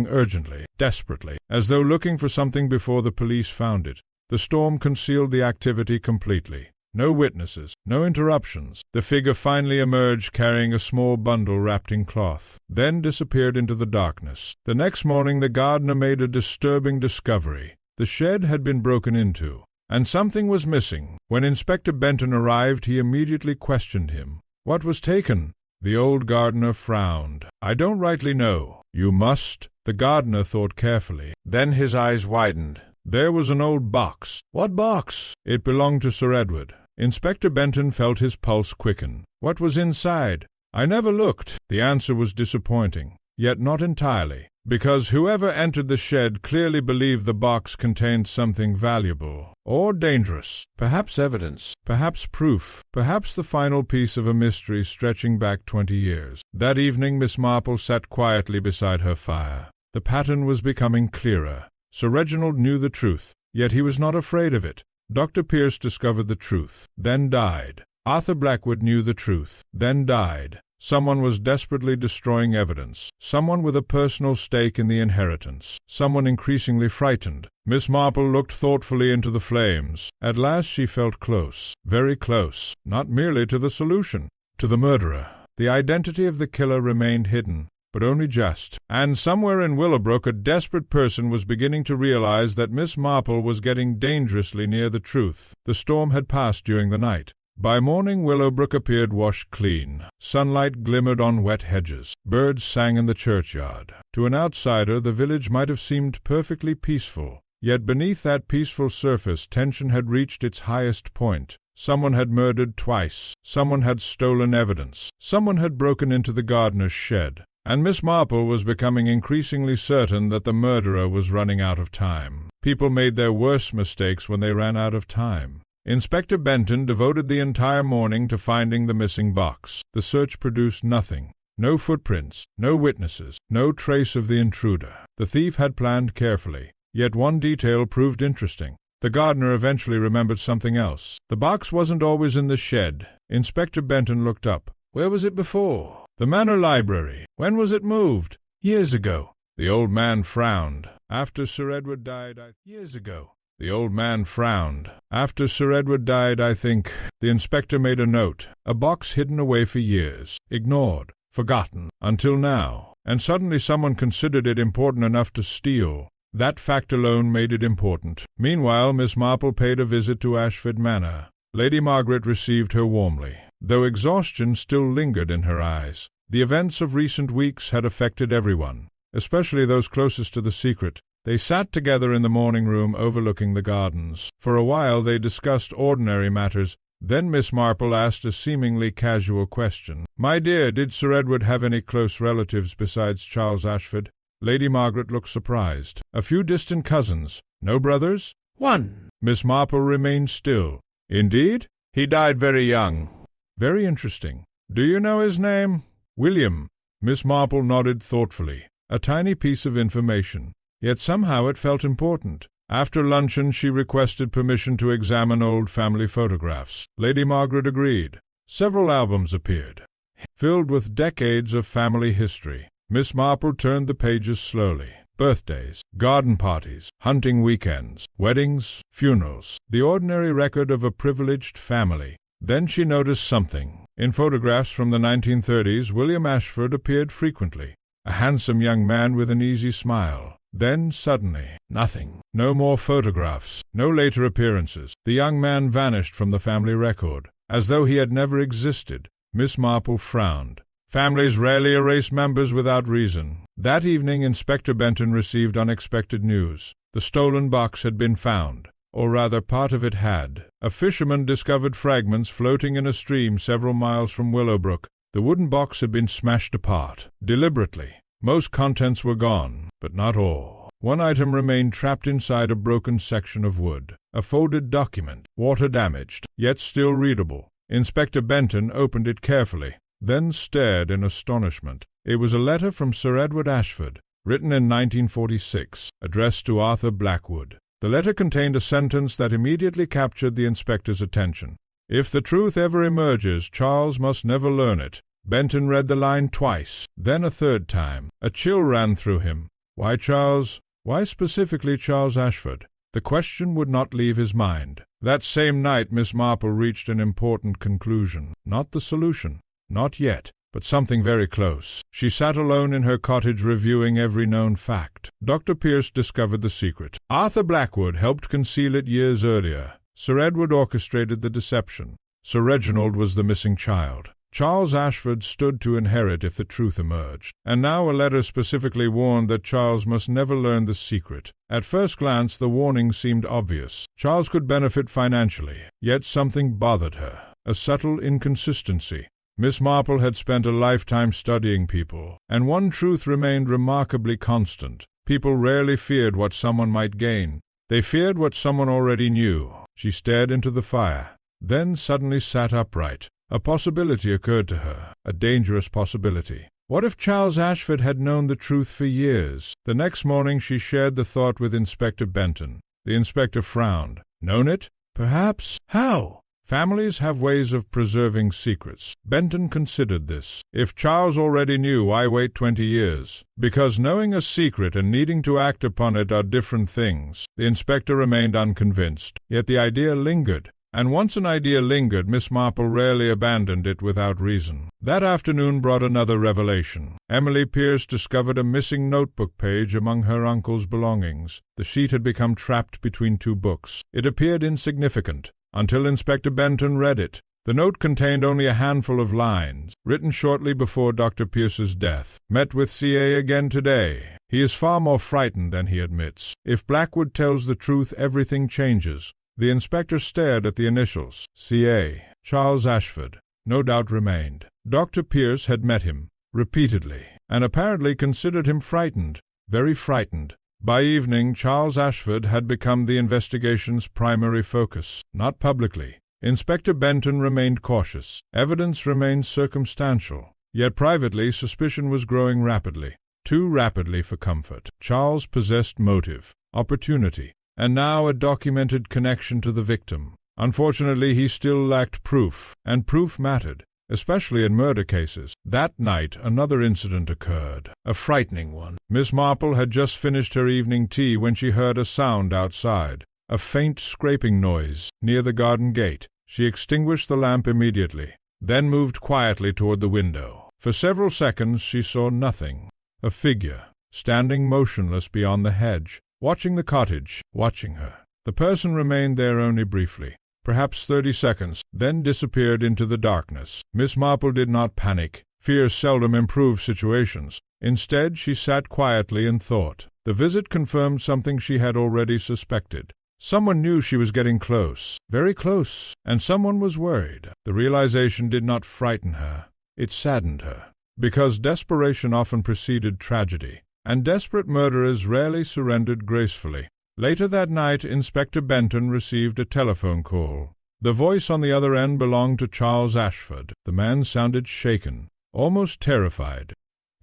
urgently, desperately, as though looking for something before the police found it. The storm concealed the activity completely. No witnesses, no interruptions. The figure finally emerged carrying a small bundle wrapped in cloth, then disappeared into the darkness. The next morning the gardener made a disturbing discovery. The shed had been broken into, and something was missing. When Inspector Benton arrived, he immediately questioned him. "What was taken?" The old gardener frowned. "I don't rightly know." "You must." The gardener thought carefully. Then his eyes widened. There was an old box. "What box?" "It belonged to Sir Edward." Inspector Benton felt his pulse quicken. "What was inside?" "I never looked." The answer was disappointing, yet not entirely, because whoever entered the shed clearly believed the box contained something valuable or dangerous. Perhaps evidence, perhaps proof, perhaps the final piece of a mystery stretching back 20 years. That evening Miss Marple sat quietly beside her fire. The pattern was becoming clearer. Sir Reginald knew the truth, yet he was not afraid of it. Dr. Pierce discovered the truth, then died. Arthur Blackwood knew the truth, then died. Someone was desperately destroying evidence. Someone with a personal stake in the inheritance. Someone increasingly frightened. Miss Marple looked thoughtfully into the flames. At last she felt close, very close, not merely to the solution, to the murderer. The identity of the killer remained hidden, but only just. And somewhere in Willowbrook a desperate person was beginning to realize that Miss Marple was getting dangerously near the truth. The storm had passed during the night. By morning Willowbrook appeared washed clean. Sunlight glimmered on wet hedges. Birds sang in the churchyard. To an outsider the village might have seemed perfectly peaceful. Yet beneath that peaceful surface tension had reached its highest point. Someone had murdered twice. Someone had stolen evidence. Someone had broken into the gardener's shed. And Miss Marple was becoming increasingly certain that the murderer was running out of time. People made their worst mistakes when they ran out of time. Inspector Benton devoted the entire morning to finding the missing box. The search produced nothing. No footprints, no witnesses, no trace of the intruder. The thief had planned carefully. Yet one detail proved interesting. The gardener eventually remembered something else. The box wasn't always in the shed. Inspector Benton looked up. "Where was it before?" "The manor library." "When was it moved?" "Years ago." The old man frowned. "After Sir Edward died, Years ago." The old man frowned. "After Sir Edward died, I think." The inspector made a note. A box hidden away for years, ignored, forgotten, until now. And suddenly someone considered it important enough to steal. That fact alone made it important. Meanwhile, Miss Marple paid a visit to Ashford Manor. Lady Margaret received her warmly, though exhaustion still lingered in her eyes. The events of recent weeks had affected everyone, especially those closest to the secret. They sat together in the morning room overlooking the gardens. For a while they discussed ordinary matters. Then Miss Marple asked a seemingly casual question. "My dear, did Sir Edward have any close relatives besides Charles Ashford?" Lady Margaret looked surprised. "A few distant cousins. No brothers?" "One." Miss Marple remained still. "Indeed? He died very young." "Very interesting. Do you know his name?" "William." Miss Marple nodded thoughtfully. A tiny piece of information. Yet somehow it felt important. After luncheon she requested permission to examine old family photographs. Lady Margaret agreed. Several albums appeared, filled with decades of family history. Miss Marple turned the pages slowly. Birthdays, garden parties, hunting weekends, weddings, funerals, the ordinary record of a privileged family. Then she noticed something. In photographs from the 1930s, William Ashford appeared frequently, a handsome young man with an easy smile. Then, suddenly, Nothing. no more photographs, no later appearances. The young man vanished from the family record, as though he had never existed. Miss Marple frowned. Families rarely erase members without reason. That evening Inspector Benton received unexpected news. The stolen box had been found, or rather part of it had. A fisherman discovered fragments floating in a stream several miles from Willowbrook. The wooden box had been smashed apart, deliberately. Most contents were gone, but not all. One item remained trapped inside a broken section of wood, a folded document, water-damaged, yet still readable. Inspector Benton opened it carefully, then stared in astonishment. It was a letter from Sir Edward Ashford, written in 1946, addressed to Arthur Blackwood. The letter contained a sentence that immediately captured the inspector's attention. "If the truth ever emerges, Charles must never learn it." Benton read the line twice, then a third time. A chill ran through him. Why Charles? Why specifically Charles Ashford? The question would not leave his mind. That same night Miss Marple reached an important conclusion. Not the solution. Not yet, but something very close. She sat alone in her cottage reviewing every known fact. Dr. Pierce discovered the secret. Arthur Blackwood helped conceal it years earlier. Sir Edward orchestrated the deception. Sir Reginald was the missing child. Charles Ashford stood to inherit if the truth emerged. And now a letter specifically warned that Charles must never learn the secret. At first glance the warning seemed obvious. Charles could benefit financially, yet something bothered her. A subtle inconsistency. Miss Marple had spent a lifetime studying people, and one truth remained remarkably constant. People rarely feared what someone might gain. They feared what someone already knew. She stared into the fire, then suddenly sat upright. A possibility occurred to her, a dangerous possibility. What if Charles Ashford had known the truth for years? The next morning she shared the thought with Inspector Benton. The inspector frowned. Known it? Perhaps. How? Families have ways of preserving secrets. Benton considered this. If Charles already knew, why wait 20 years? Because knowing a secret and needing to act upon it are different things. The inspector remained unconvinced. Yet the idea lingered. And once an idea lingered, Miss Marple rarely abandoned it without reason. That afternoon brought another revelation. Emily Pierce discovered a missing notebook page among her uncle's belongings. The sheet had become trapped between two books. It appeared insignificant, until Inspector Benton read it. The note contained only a handful of lines, written shortly before Dr. Pierce's death. Met with C.A. again today. He is far more frightened than he admits. If Blackwood tells the truth, everything changes. The inspector stared at the initials. C.A. Charles Ashford. No doubt remained. Dr. Pierce had met him, repeatedly, and apparently considered him frightened, very frightened. By evening, Charles Ashford had become the investigation's primary focus, not publicly. Inspector Benton remained cautious. Evidence remained circumstantial. Yet privately, suspicion was growing rapidly. Too rapidly for comfort. Charles possessed motive, opportunity, and now a documented connection to the victim. Unfortunately, he still lacked proof, and proof mattered, especially in murder cases. That night another incident occurred, a frightening one. Miss Marple had just finished her evening tea when she heard a sound outside, a faint scraping noise near the garden gate. She extinguished the lamp immediately, then moved quietly toward the window. For several seconds she saw nothing. A figure, standing motionless beyond the hedge, watching the cottage, watching her. The person remained there only briefly, perhaps 30 seconds, then disappeared into the darkness. Miss Marple did not panic. Fear seldom improves situations. Instead, she sat quietly and thought. The visit confirmed something she had already suspected. Someone knew she was getting close, very close, and someone was worried. The realization did not frighten her. It saddened her, because desperation often preceded tragedy, and desperate murderers rarely surrendered gracefully. Later that night, Inspector Benton received a telephone call. The voice on the other end belonged to Charles Ashford. The man sounded shaken, almost terrified.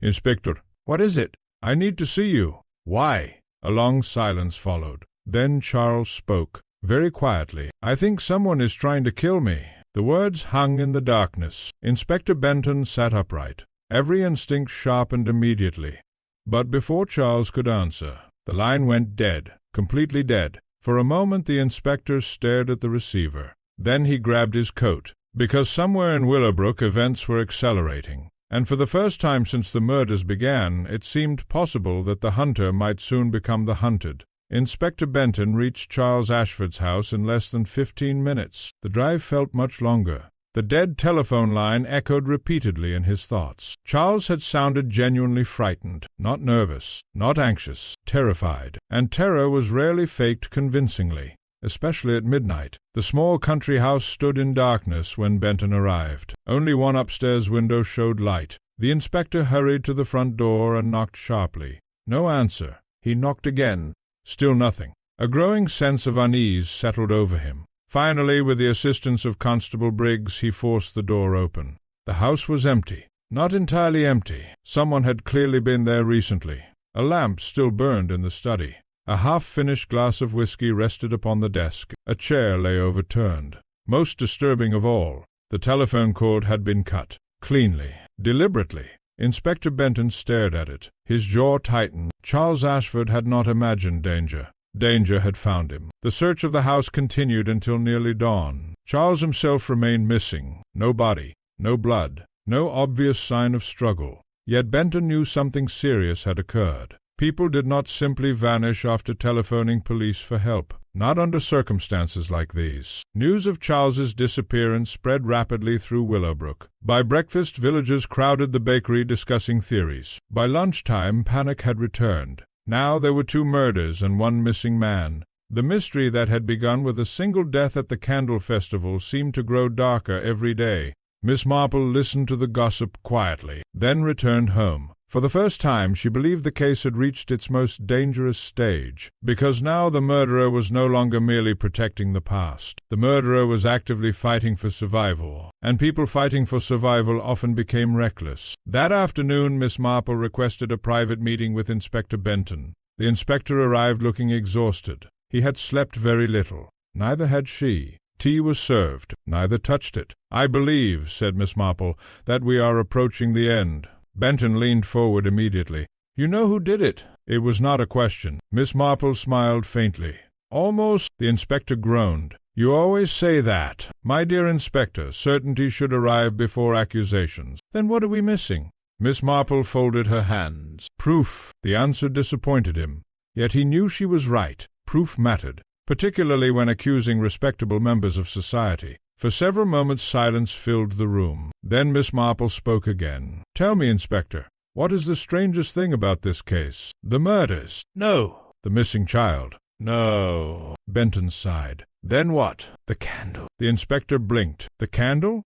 "Inspector." "What is it?" "I need to see you." "Why?" A long silence followed. Then Charles spoke, very quietly. "I think someone is trying to kill me." The words hung in the darkness. Inspector Benton sat upright, every instinct sharpened immediately. But before Charles could answer, the line went dead, completely dead. For a moment the inspector stared at the receiver. Then he grabbed his coat, because somewhere in Willowbrook events were accelerating, and for the first time since the murders began, it seemed possible that the hunter might soon become the hunted. Inspector Benton reached Charles Ashford's house in less than 15 minutes. The drive felt much longer. The dead telephone line echoed repeatedly in his thoughts. Charles had sounded genuinely frightened, not nervous, not anxious, terrified, and terror was rarely faked convincingly, especially at midnight. The small country house stood in darkness when Benton arrived. Only one upstairs window showed light. The inspector hurried to the front door and knocked sharply. No answer. He knocked again. Still nothing. A growing sense of unease settled over him. Finally, with the assistance of Constable Briggs, he forced the door open. The house was empty. Not entirely empty. Someone had clearly been there recently. A lamp still burned in the study. A half-finished glass of whiskey rested upon the desk. A chair lay overturned. Most disturbing of all, the telephone cord had been cut. Cleanly. Deliberately. Inspector Benton stared at it. His jaw tightened. Charles Ashford had not imagined danger. Danger had found him. The search of the house continued until nearly dawn. Charles himself remained missing. No body, no blood, no obvious sign of struggle. Yet Benton knew something serious had occurred. People did not simply vanish after telephoning police for help. Not under circumstances like these. News of Charles's disappearance spread rapidly through Willowbrook. By breakfast, villagers crowded the bakery discussing theories. By lunchtime, panic had returned. Now there were 2 murders and 1 missing man. The mystery that had begun with a single death at the candle festival seemed to grow darker every day. Miss Marple listened to the gossip quietly, then returned home. For the first time she believed the case had reached its most dangerous stage, because now the murderer was no longer merely protecting the past. The murderer was actively fighting for survival, and people fighting for survival often became reckless. That afternoon Miss Marple requested a private meeting with Inspector Benton. The inspector arrived looking exhausted. He had slept very little. Neither had she. Tea was served. Neither touched it. "I believe," said Miss Marple, "that we are approaching the end." Benton leaned forward immediately. "You know who did it?" It was not a question. Miss Marple smiled faintly. "Almost," the inspector groaned. "You always say that. My dear inspector, certainty should arrive before accusations. Then what are we missing?" Miss Marple folded her hands. Proof. The answer disappointed him. Yet he knew she was right. Proof mattered, particularly when accusing respectable members of society. For several moments silence filled the room. Then Miss Marple spoke again. "Tell me, Inspector, what is the strangest thing about this case? The murders?" "No." "The missing child?" "No." Benton sighed. "Then what?" "The candle." The inspector blinked. "The candle?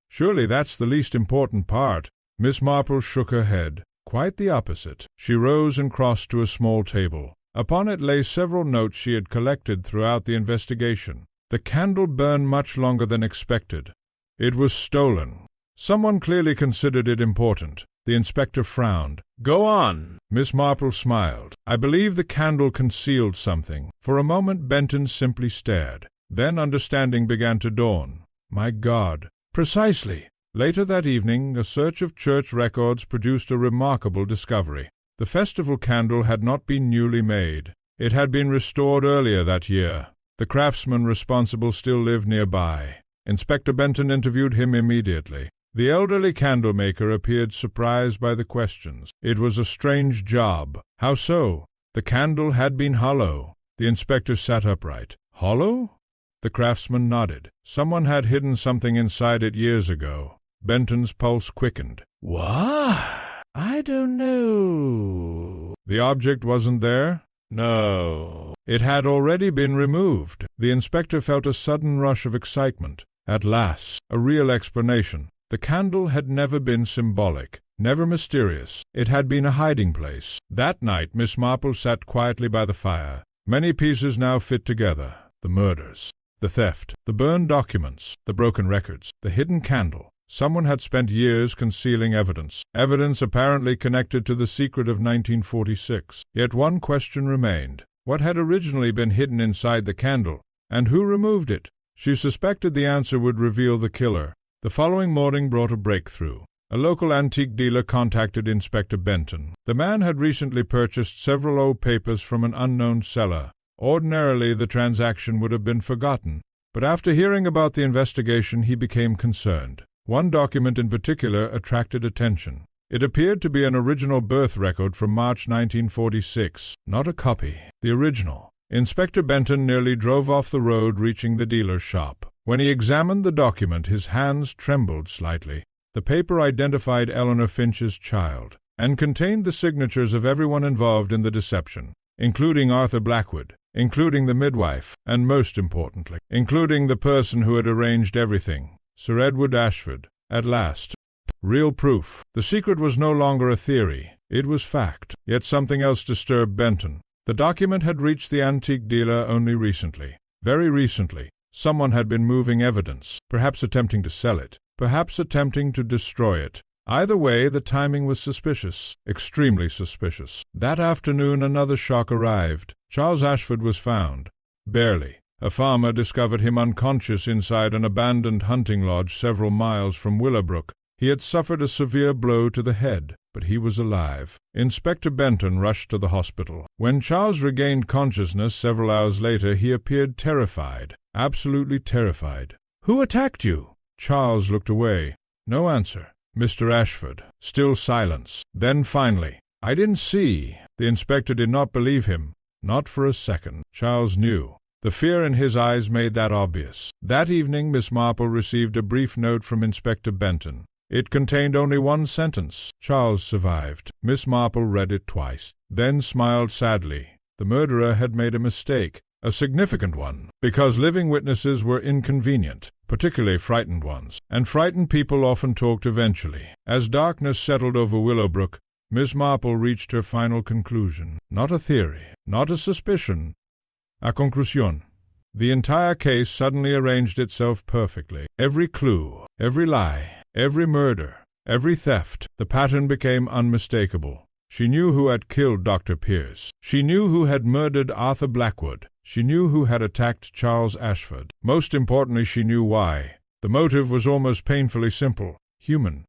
Surely that's the least important part." Miss Marple shook her head. "Quite the opposite." She rose and crossed to a small table. Upon it lay several notes she had collected throughout the investigation. The candle burned much longer than expected. It was stolen. Someone clearly considered it important. The inspector frowned. "Go on." Miss Marple smiled. "I believe the candle concealed something." For a moment Benton simply stared. Then understanding began to dawn. My God. Precisely. Later that evening, a search of church records produced a remarkable discovery. The festival candle had not been newly made. It had been restored earlier that year. The craftsman responsible still lived nearby. Inspector Benton interviewed him immediately. The elderly candlemaker appeared surprised by the questions. It was a strange job. How so? The candle had been hollow. The inspector sat upright. Hollow? The craftsman nodded. Someone had hidden something inside it years ago. Benton's pulse quickened. What? I don't know. The object wasn't there? No. It had already been removed. The inspector felt a sudden rush of excitement. At last, a real explanation. The candle had never been symbolic, never mysterious. It had been a hiding place. That night Miss Marple sat quietly by the fire. Many pieces now fit together. The murders, the theft, the burned documents, the broken records, the hidden candle. Someone had spent years concealing evidence apparently connected to the secret of 1946. Yet one question remained. What had originally been hidden inside the candle, and who removed it? She suspected the answer would reveal the killer. The following morning brought a breakthrough. A local antique dealer contacted Inspector Benton. The man had recently purchased several old papers from an unknown seller. Ordinarily, the transaction would have been forgotten, but after hearing about the investigation, he became concerned. One document in particular attracted attention. It appeared to be an original birth record from March 1946, not a copy, the original. Inspector Benton nearly drove off the road, reaching the dealer's shop. When he examined the document, his hands trembled slightly. The paper identified Eleanor Finch's child, and contained the signatures of everyone involved in the deception, including Arthur Blackwood, including the midwife, and most importantly, including the person who had arranged everything, Sir Edward Ashford. At last, real proof. The secret was no longer a theory, it was fact. Yet something else disturbed Benton. The document had reached the antique dealer only recently. Very recently. Someone had been moving evidence, perhaps attempting to sell it, perhaps attempting to destroy it. Either way, the timing was suspicious, extremely suspicious. That afternoon another shock arrived. Charles Ashford was found. Barely. A farmer discovered him unconscious inside an abandoned hunting lodge several miles from Willowbrook. He had suffered a severe blow to the head, but he was alive. Inspector Benton rushed to the hospital. When Charles regained consciousness several hours later, he appeared terrified, absolutely terrified. "Who attacked you?" Charles looked away. No answer. Mr. Ashford. Still silence. Then finally, "I didn't see." The inspector did not believe him. Not for a second. Charles knew. The fear in his eyes made that obvious. That evening Miss Marple received a brief note from Inspector Benton. It contained only one sentence. Charles survived. Miss Marple read it twice, then smiled sadly. The murderer had made a mistake, a significant one, because living witnesses were inconvenient, particularly frightened ones, and frightened people often talked eventually. As darkness settled over Willowbrook, Miss Marple reached her final conclusion. Not a theory, not a suspicion. A conclusion. The entire case suddenly arranged itself perfectly. Every clue, every lie, every murder, every theft, the pattern became unmistakable. She knew who had killed Dr. Pierce. She knew who had murdered Arthur Blackwood. She knew who had attacked Charles Ashford. Most importantly, she knew why. The motive was almost painfully simple, human,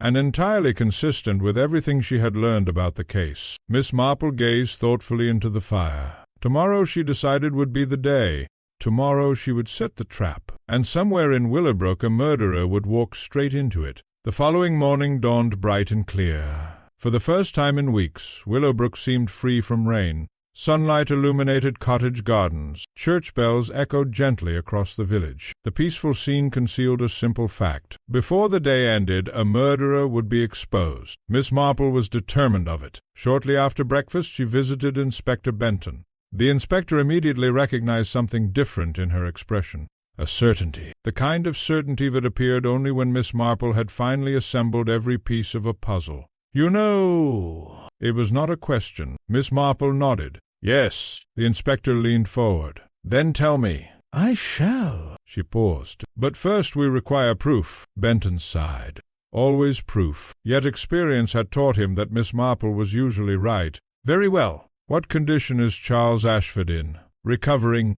and entirely consistent with everything she had learned about the case. Miss Marple gazed thoughtfully into the fire. Tomorrow, she decided, would be the day. Tomorrow she would set the trap, and somewhere in Willowbrook a murderer would walk straight into it. The following morning dawned bright and clear. For the first time in weeks, Willowbrook seemed free from rain. Sunlight illuminated cottage gardens. Church bells echoed gently across the village. The peaceful scene concealed a simple fact. Before the day ended, a murderer would be exposed. Miss Marple was determined of it. Shortly after breakfast, she visited Inspector Benton. The inspector immediately recognized something different in her expression. A certainty. The kind of certainty that appeared only when Miss Marple had finally assembled every piece of a puzzle. "You know—" It was not a question. Miss Marple nodded. "Yes." The inspector leaned forward. "Then tell me." "I shall." She paused. "But first we require proof." Benton sighed. Always proof. Yet experience had taught him that Miss Marple was usually right. "Very well. What condition is Charles Ashford in?" "Recovering."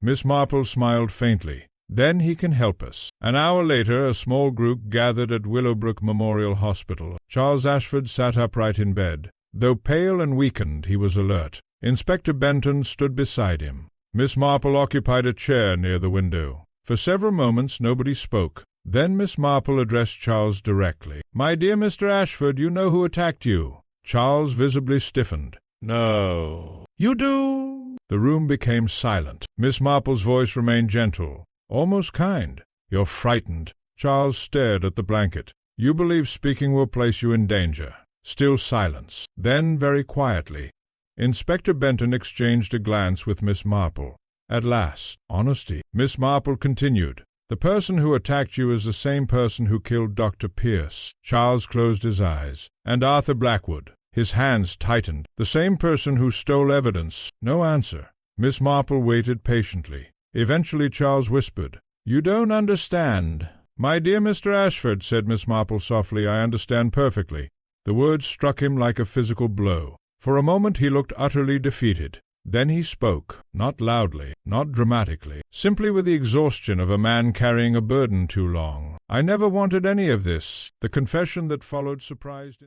Miss Marple smiled faintly. "Then he can help us." An hour later, a small group gathered at Willowbrook Memorial Hospital. Charles Ashford sat upright in bed. Though pale and weakened, he was alert. Inspector Benton stood beside him. Miss Marple occupied a chair near the window. For several moments nobody spoke. Then Miss Marple addressed Charles directly. "My dear Mr. Ashford, you know who attacked you." Charles visibly stiffened. "No." "You do?" The room became silent. Miss Marple's voice remained gentle, almost kind. "You're frightened." Charles stared at the blanket. "You believe speaking will place you in danger." Still silence. Then, very quietly, Inspector Benton exchanged a glance with Miss Marple. At last, honesty. Miss Marple continued. "The person who attacked you is the same person who killed Dr. Pierce." Charles closed his eyes. "And Arthur Blackwood." His hands tightened. "The same person who stole evidence." No answer. Miss Marple waited patiently. Eventually Charles whispered, "You don't understand." "My dear Mr. Ashford," said Miss Marple softly, "I understand perfectly." The words struck him like a physical blow. For a moment he looked utterly defeated. Then he spoke, not loudly, not dramatically, simply with the exhaustion of a man carrying a burden too long. "I never wanted any of this." The confession that followed surprised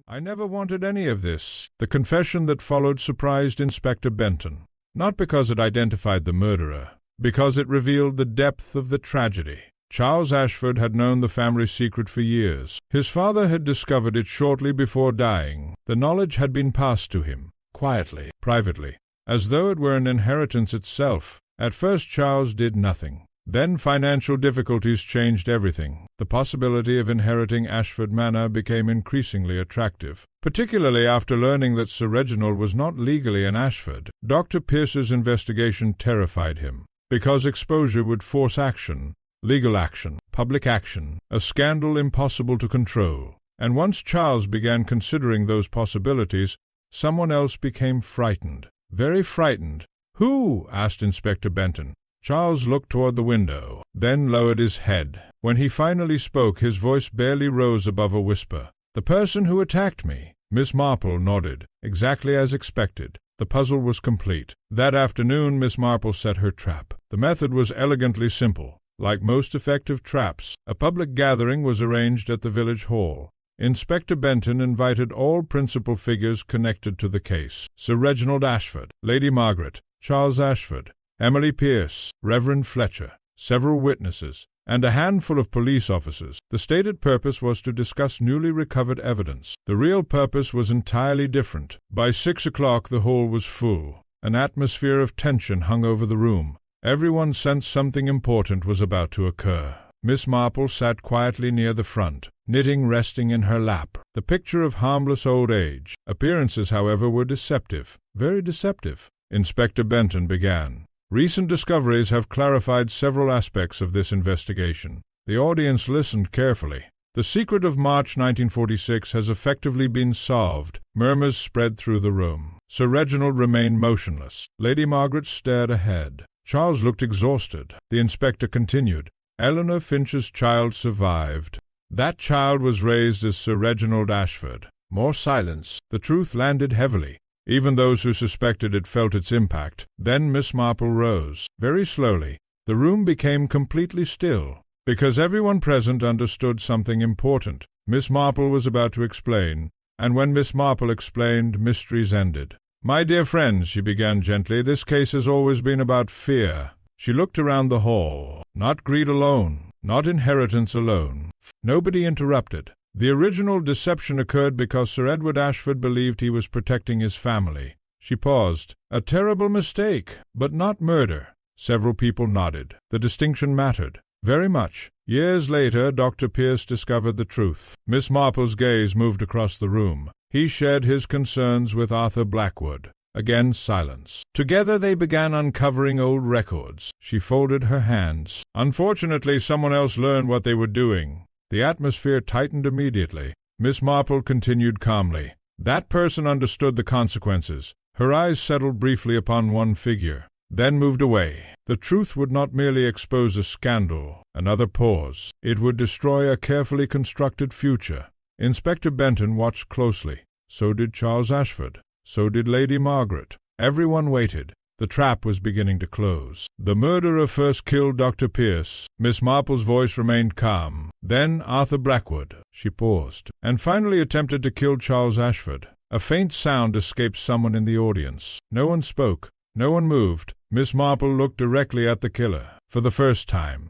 Inspector Benton. Not because it identified the murderer, because it revealed the depth of the tragedy. Charles Ashford had known the family secret for years. His father had discovered it shortly before dying. The knowledge had been passed to him, quietly, privately, as though it were an inheritance itself. At first Charles did nothing. Then financial difficulties changed everything. The possibility of inheriting Ashford Manor became increasingly attractive, particularly after learning that Sir Reginald was not legally an Ashford. Dr. Pierce's investigation terrified him, because exposure would force action, legal action, public action, a scandal impossible to control. And once Charles began considering those possibilities, someone else became frightened, very frightened. "Who?" asked Inspector Benton. Charles looked toward the window, then lowered his head. When he finally spoke, his voice barely rose above a whisper. "The person who attacked me." Miss Marple nodded, exactly as expected. The puzzle was complete. That afternoon Miss Marple set her trap. The method was elegantly simple. Like most effective traps, a public gathering was arranged at the village hall. Inspector Benton invited all principal figures connected to the case: Sir Reginald Ashford, Lady Margaret, Charles Ashford, Emily Pierce, Reverend Fletcher, several witnesses, and a handful of police officers. The stated purpose was to discuss newly recovered evidence. The real purpose was entirely different. By 6 o'clock the hall was full. An atmosphere of tension hung over the room. Everyone sensed something important was about to occur. Miss Marple sat quietly near the front, knitting resting in her lap, the picture of harmless old age. Appearances, however, were deceptive, very deceptive. Inspector Benton began. "Recent discoveries have clarified several aspects of this investigation." The audience listened carefully. "The secret of March 1946 has effectively been solved." Murmurs spread through the room. Sir Reginald remained motionless. Lady Margaret stared ahead. Charles looked exhausted. The inspector continued. "Eleanor Finch's child survived. That child was raised as Sir Reginald Ashford." More silence. The truth landed heavily. Even those who suspected it felt its impact. Then Miss Marple rose. Very slowly. The room became completely still, because everyone present understood something important. Miss Marple was about to explain, and when Miss Marple explained, mysteries ended. "My dear friends," she began gently, "this case has always been about fear." She looked around the hall. Not greed alone, not inheritance alone. Nobody interrupted. The original deception occurred because Sir Edward Ashford believed he was protecting his family. She paused. "A terrible mistake, but not murder." Several people nodded. The distinction mattered. Very much. Years later, Dr. Pierce discovered the truth. Miss Marple's gaze moved across the room. He shared his concerns with Arthur Blackwood. Again silence. Together they began uncovering old records. She folded her hands. Unfortunately, someone else learned what they were doing. The atmosphere tightened immediately. Miss Marple continued calmly. "That person understood the consequences." Her eyes settled briefly upon one figure, then moved away. The truth would not merely expose a scandal. Another pause. It would destroy a carefully constructed future. Inspector Benton watched closely. So did Charles Ashford. So did Lady Margaret. Everyone waited. The trap was beginning to close. "The murderer first killed Dr. Pierce." Miss Marple's voice remained calm. "Then Arthur Blackwood." She paused, and finally attempted to kill Charles Ashford. A faint sound escaped someone in the audience. No one spoke. No one moved. Miss Marple looked directly at the killer, for the first time,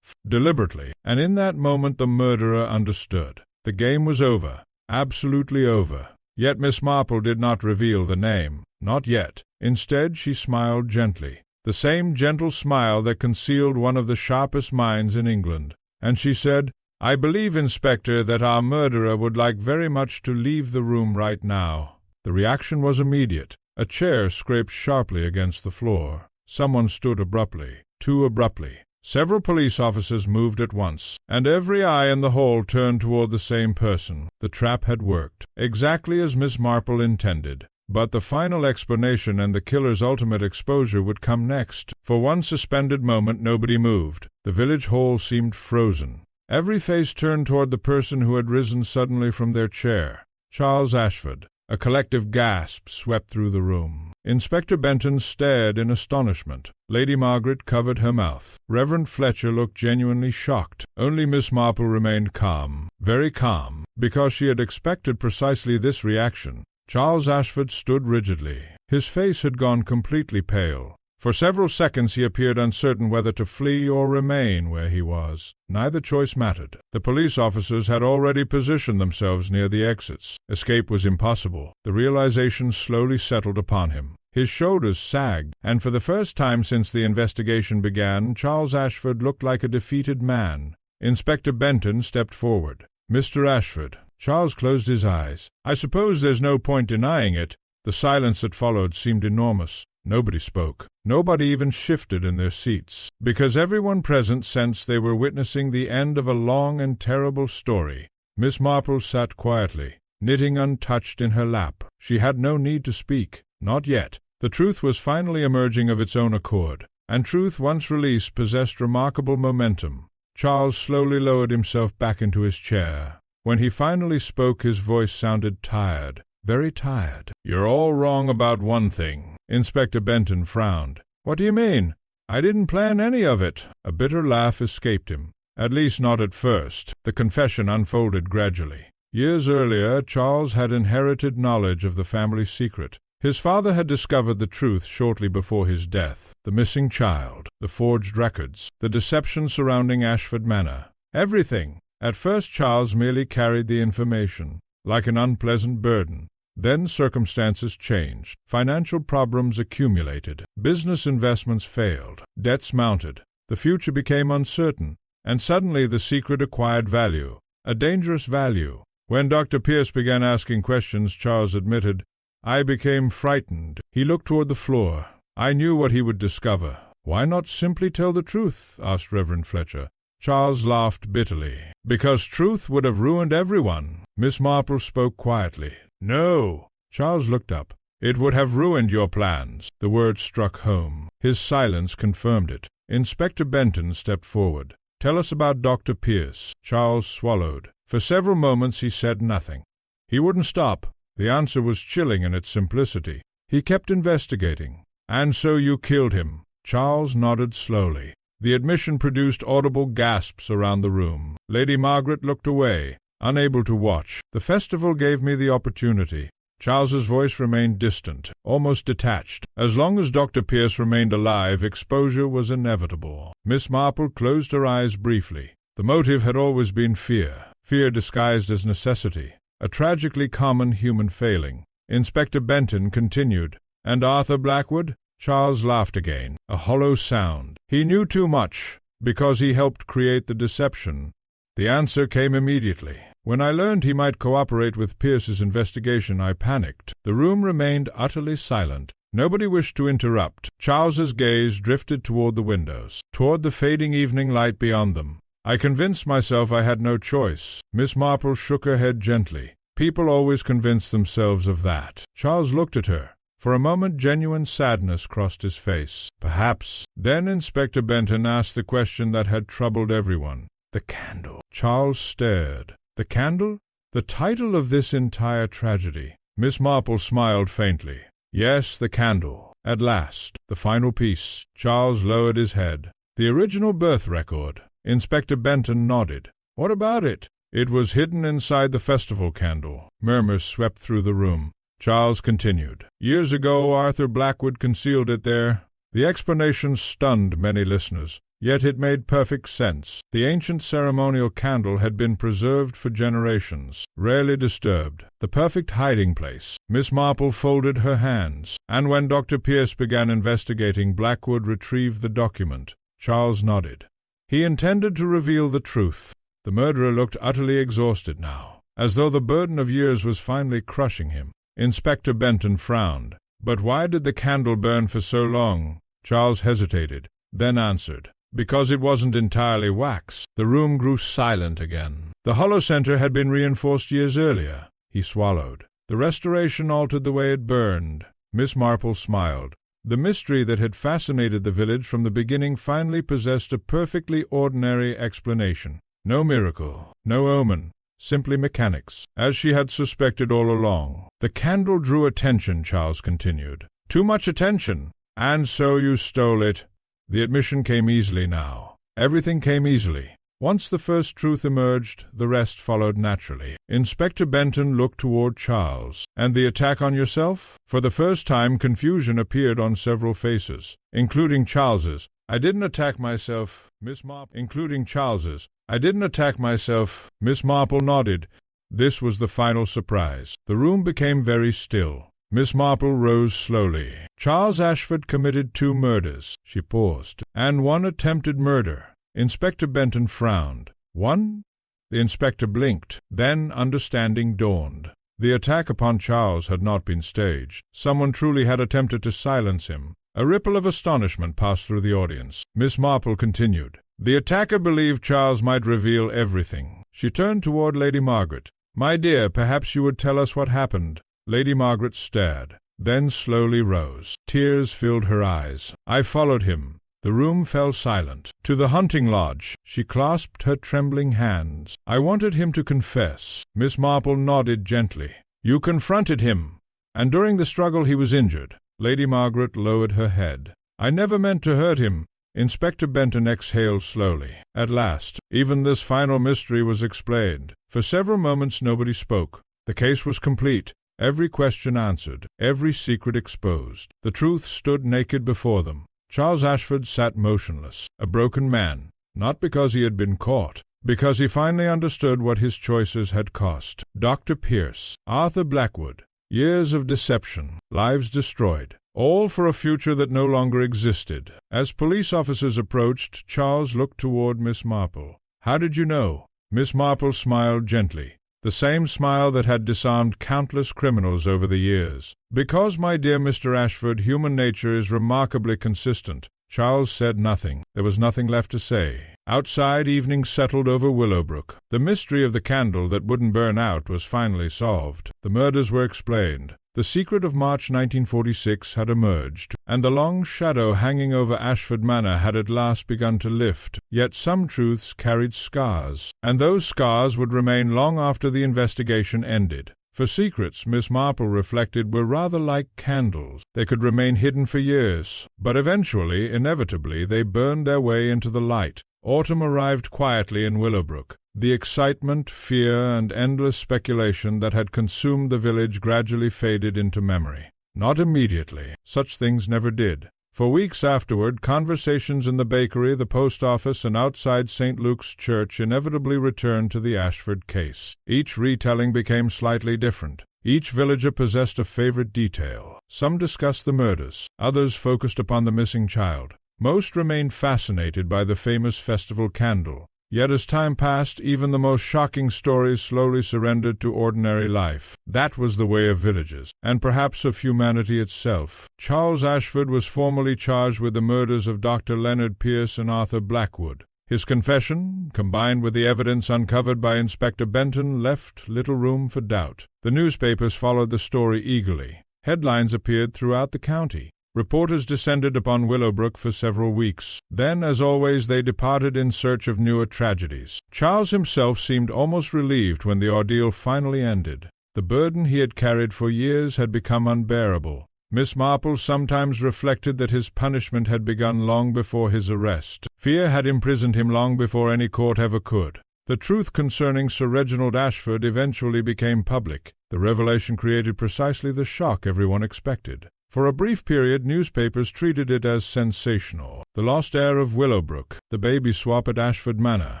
deliberately, and in that moment the murderer understood. The game was over, absolutely over. Yet Miss Marple did not reveal the name. Not yet. Instead, she smiled gently, the same gentle smile that concealed one of the sharpest minds in England. And she said, "I believe, Inspector, that our murderer would like very much to leave the room right now." The reaction was immediate. A chair scraped sharply against the floor. Someone stood abruptly, too abruptly. Several police officers moved at once, and every eye in the hall turned toward the same person. The trap had worked, exactly as Miss Marple intended. But the final explanation and the killer's ultimate exposure would come next. For one suspended moment nobody moved. The village hall seemed frozen. Every face turned toward the person who had risen suddenly from their chair. Charles Ashford. A collective gasp swept through the room. Inspector Benton stared in astonishment. Lady Margaret covered her mouth. Reverend Fletcher looked genuinely shocked. Only Miss Marple remained calm, very calm, because she had expected precisely this reaction. Charles Ashford stood rigidly. His face had gone completely pale. For several seconds he appeared uncertain whether to flee or remain where he was. Neither choice mattered. The police officers had already positioned themselves near the exits. Escape was impossible. The realization slowly settled upon him. His shoulders sagged, and for the first time since the investigation began, Charles Ashford looked like a defeated man. Inspector Benton stepped forward. "Mr. Ashford." Charles closed his eyes. "I suppose there's no point denying it." The silence that followed seemed enormous. Nobody spoke. Nobody even shifted in their seats, because everyone present sensed they were witnessing the end of a long and terrible story. Miss Marple sat quietly, knitting untouched in her lap. She had no need to speak. Not yet. The truth was finally emerging of its own accord, and truth once released possessed remarkable momentum. Charles slowly lowered himself back into his chair. When he finally spoke, his voice sounded tired, very tired. "You're all wrong about one thing." Inspector Benton frowned. "What do you mean? I didn't plan any of it." A bitter laugh escaped him. "At least not at first." The confession unfolded gradually. Years earlier, Charles had inherited knowledge of the family secret. His father had discovered the truth shortly before his death. The missing child, the forged records, the deception surrounding Ashford Manor. Everything. At first Charles merely carried the information, like an unpleasant burden. Then circumstances changed. Financial problems accumulated. Business investments failed. Debts mounted. The future became uncertain. And suddenly the secret acquired value. A dangerous value. When Dr. Pierce began asking questions, Charles admitted, "I became frightened." He looked toward the floor. "I knew what he would discover." "Why not simply tell the truth?" asked Reverend Fletcher. Charles laughed bitterly. "Because truth would have ruined everyone." Miss Marple spoke quietly. "No." Charles looked up. "It would have ruined your plans." The word struck home. His silence confirmed it. Inspector Benton stepped forward. "Tell us about Dr. Pierce." Charles swallowed. For several moments he said nothing. He wouldn't stop. The answer was chilling in its simplicity. He kept investigating. "And so you killed him." Charles nodded slowly. The admission produced audible gasps around the room. Lady Margaret looked away, unable to watch. "The festival gave me the opportunity." Charles's voice remained distant, almost detached. As long as Dr. Pierce remained alive, exposure was inevitable. Miss Marple closed her eyes briefly. The motive had always been fear. Fear disguised as necessity. A tragically common human failing. Inspector Benton continued. "And Arthur Blackwood?" Charles laughed again, a hollow sound. "He knew too much, because he helped create the deception." The answer came immediately. "When I learned he might cooperate with Pierce's investigation, I panicked." The room remained utterly silent. Nobody wished to interrupt. Charles's gaze drifted toward the windows, toward the fading evening light beyond them. "I convinced myself I had no choice." Miss Marple shook her head gently. "People always convince themselves of that." Charles looked at her. For a moment genuine sadness crossed his face. "Perhaps." Then Inspector Benton asked the question that had troubled everyone. "The candle." Charles stared. "The candle?" The title of this entire tragedy. Miss Marple smiled faintly. "Yes, the candle. At last. The final piece." Charles lowered his head. "The original birth record." Inspector Benton nodded. "What about it?" "It was hidden inside the festival candle." Murmurs swept through the room. Charles continued. "Years ago Arthur Blackwood concealed it there." The explanation stunned many listeners, yet it made perfect sense. The ancient ceremonial candle had been preserved for generations, rarely disturbed, the perfect hiding place. Miss Marple folded her hands, and when Dr. Pierce began investigating, Blackwood retrieved the document. Charles nodded. He intended to reveal the truth. The murderer looked utterly exhausted now, as though the burden of years was finally crushing him. Inspector Benton frowned. "But why did the candle burn for so long?" Charles hesitated, then answered. "Because it wasn't entirely wax." The room grew silent again. The hollow center had been reinforced years earlier. He swallowed. The restoration altered the way it burned. Miss Marple smiled. The mystery that had fascinated the village from the beginning finally possessed a perfectly ordinary explanation. No miracle, no omen. Simply mechanics, as she had suspected all along. "The candle drew attention," Charles continued. "Too much attention. And so you stole it." The admission came easily now. Everything came easily. Once the first truth emerged, the rest followed naturally. Inspector Benton looked toward Charles. "And the attack on yourself?" For the first time confusion appeared on several faces, including Charles's. "I didn't attack myself, Miss Marple." "Including Charles's. I didn't attack myself." Miss Marple nodded. This was the final surprise. The room became very still. Miss Marple rose slowly. "Charles Ashford committed 2 murders." She paused. "And 1 attempted murder." Inspector Benton frowned. "One?" The inspector blinked. Then understanding dawned. The attack upon Charles had not been staged. Someone truly had attempted to silence him. A ripple of astonishment passed through the audience. Miss Marple continued. "The attacker believed Charles might reveal everything." She turned toward Lady Margaret. "My dear, perhaps you would tell us what happened." Lady Margaret stared, then slowly rose. Tears filled her eyes. "I followed him." The room fell silent. "To the hunting lodge." She clasped her trembling hands. "I wanted him to confess." Miss Marple nodded gently. "You confronted him, and during the struggle he was injured." Lady Margaret lowered her head. "I never meant to hurt him." Inspector Benton exhaled slowly. At last, even this final mystery was explained. For several moments nobody spoke. The case was complete. Every question answered, every secret exposed. The truth stood naked before them. Charles Ashford sat motionless, a broken man, not because he had been caught, because he finally understood what his choices had cost. Dr. Pierce, Arthur Blackwood, years of deception, lives destroyed, all for a future that no longer existed. As police officers approached, Charles looked toward Miss Marple. "How did you know?" Miss Marple smiled gently, the same smile that had disarmed countless criminals over the years. "Because, my dear Mr. Ashford, human nature is remarkably consistent." Charles said nothing. There was nothing left to say. Outside, evening settled over Willowbrook. The mystery of the candle that wouldn't burn out was finally solved. The murders were explained. The secret of March 1946 had emerged, and the long shadow hanging over Ashford Manor had at last begun to lift. Yet some truths carried scars, and those scars would remain long after the investigation ended. For secrets, Miss Marple reflected, were rather like candles. They could remain hidden for years, but eventually, inevitably, they burned their way into the light. Autumn arrived quietly in Willowbrook. The excitement, fear, and endless speculation that had consumed the village gradually faded into memory. Not immediately. Such things never did. For weeks afterward, conversations in the bakery, the post office, and outside St. Luke's Church inevitably returned to the Ashford case. Each retelling became slightly different. Each villager possessed a favorite detail. Some discussed the murders. Others focused upon the missing child. Most remained fascinated by the famous festival candle. Yet as time passed, even the most shocking stories slowly surrendered to ordinary life. That was the way of villages, and perhaps of humanity itself. Charles Ashford was formally charged with the murders of Dr. Leonard Pierce and Arthur Blackwood. His confession, combined with the evidence uncovered by Inspector Benton, left little room for doubt. The newspapers followed the story eagerly. Headlines appeared throughout the county. Reporters descended upon Willowbrook for several weeks. Then, as always, they departed in search of newer tragedies. Charles himself seemed almost relieved when the ordeal finally ended. The burden he had carried for years had become unbearable. Miss Marple sometimes reflected that his punishment had begun long before his arrest. Fear had imprisoned him long before any court ever could. The truth concerning Sir Reginald Ashford eventually became public. The revelation created precisely the shock everyone expected. For a brief period, newspapers treated it as sensational. The lost heir of Willowbrook, the baby swap at Ashford Manor,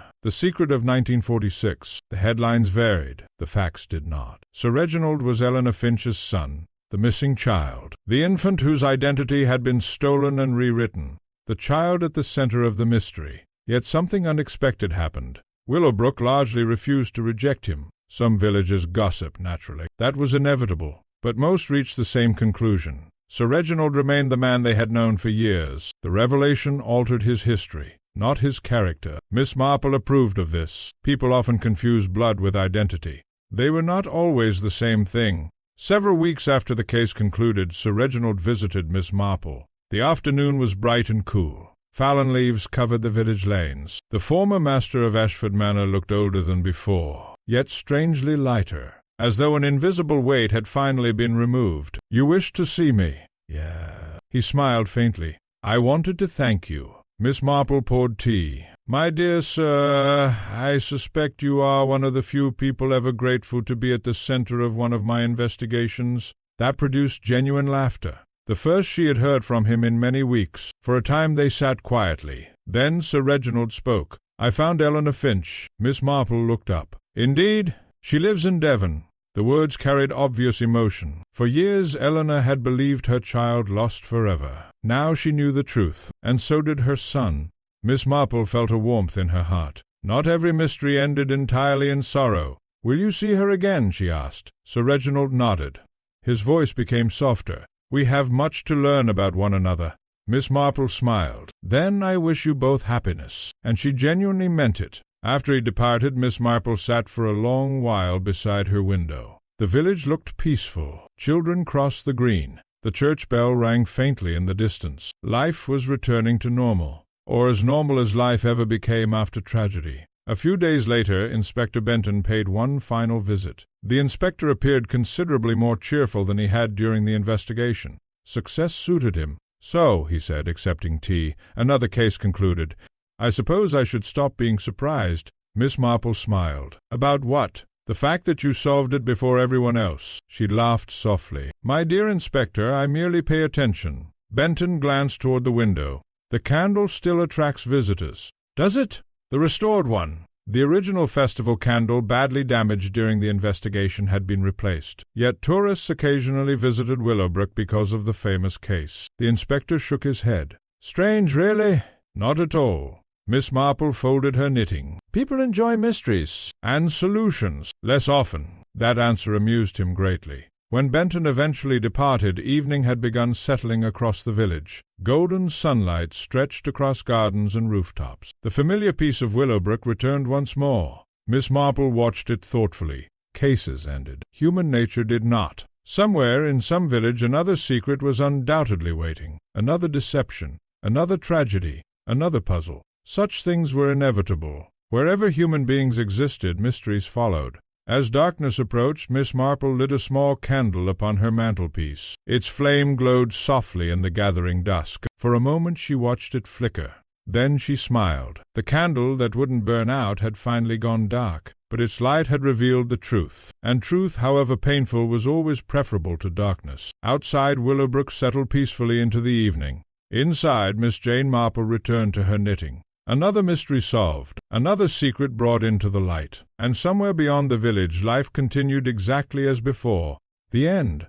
the secret of 1946. The headlines varied, the facts did not. Sir Reginald was Eleanor Finch's son, the missing child, the infant whose identity had been stolen and rewritten, the child at the center of the mystery. Yet something unexpected happened. Willowbrook largely refused to reject him. Some villagers gossiped, naturally. That was inevitable, but most reached the same conclusion. Sir Reginald remained the man they had known for years. The revelation altered his history, not his character. Miss Marple approved of this. People often confuse blood with identity. They were not always the same thing. Several weeks after the case concluded, Sir Reginald visited Miss Marple. The afternoon was bright and cool. Fallen leaves covered the village lanes. The former master of Ashford Manor looked older than before, yet strangely lighter, as though an invisible weight had finally been removed. "You wished to see me?" "Yeah." He smiled faintly. "I wanted to thank you." Miss Marple poured tea. "My dear sir, I suspect you are one of the few people ever grateful to be at the center of one of my investigations." That produced genuine laughter, the first she had heard from him in many weeks. For a time they sat quietly. Then Sir Reginald spoke. "I found Eleanor Finch." Miss Marple looked up. "Indeed? She lives in Devon." The words carried obvious emotion. For years Eleanor had believed her child lost forever. Now she knew the truth, and so did her son. Miss Marple felt a warmth in her heart. Not every mystery ended entirely in sorrow. "Will you see her again?" she asked. Sir Reginald nodded. His voice became softer. "We have much to learn about one another." Miss Marple smiled. "Then I wish you both happiness." And she genuinely meant it. After he departed, Miss Marple sat for a long while beside her window. The village looked peaceful. Children crossed the green. The church bell rang faintly in the distance. Life was returning to normal, or as normal as life ever became after tragedy. A few days later, Inspector Benton paid one final visit. The inspector appeared considerably more cheerful than he had during the investigation. Success suited him. "So," he said, accepting tea, "another case concluded. I suppose I should stop being surprised." Miss Marple smiled. "About what?" "The fact that you solved it before everyone else." She laughed softly. "My dear Inspector, I merely pay attention." Benton glanced toward the window. "The candle still attracts visitors." "Does it?" "The restored one." The original festival candle, badly damaged during the investigation, had been replaced. Yet tourists occasionally visited Willowbrook because of the famous case. The inspector shook his head. "Strange, really?" "Not at all." Miss Marple folded her knitting. "People enjoy mysteries and solutions less often." That answer amused him greatly. When Benton eventually departed, evening had begun settling across the village. Golden sunlight stretched across gardens and rooftops. The familiar peace of Willowbrook returned once more. Miss Marple watched it thoughtfully. Cases ended. Human nature did not. Somewhere in some village another secret was undoubtedly waiting. Another deception, another tragedy, another puzzle. Such things were inevitable. Wherever human beings existed, mysteries followed. As darkness approached, Miss Marple lit a small candle upon her mantelpiece. Its flame glowed softly in the gathering dusk. For a moment she watched it flicker. Then she smiled. The candle that wouldn't burn out had finally gone dark, but its light had revealed the truth. And truth, however painful, was always preferable to darkness. Outside, Willowbrook settled peacefully into the evening. Inside, Miss Jane Marple returned to her knitting. Another mystery solved, another secret brought into the light, and somewhere beyond the village life continued exactly as before. The end.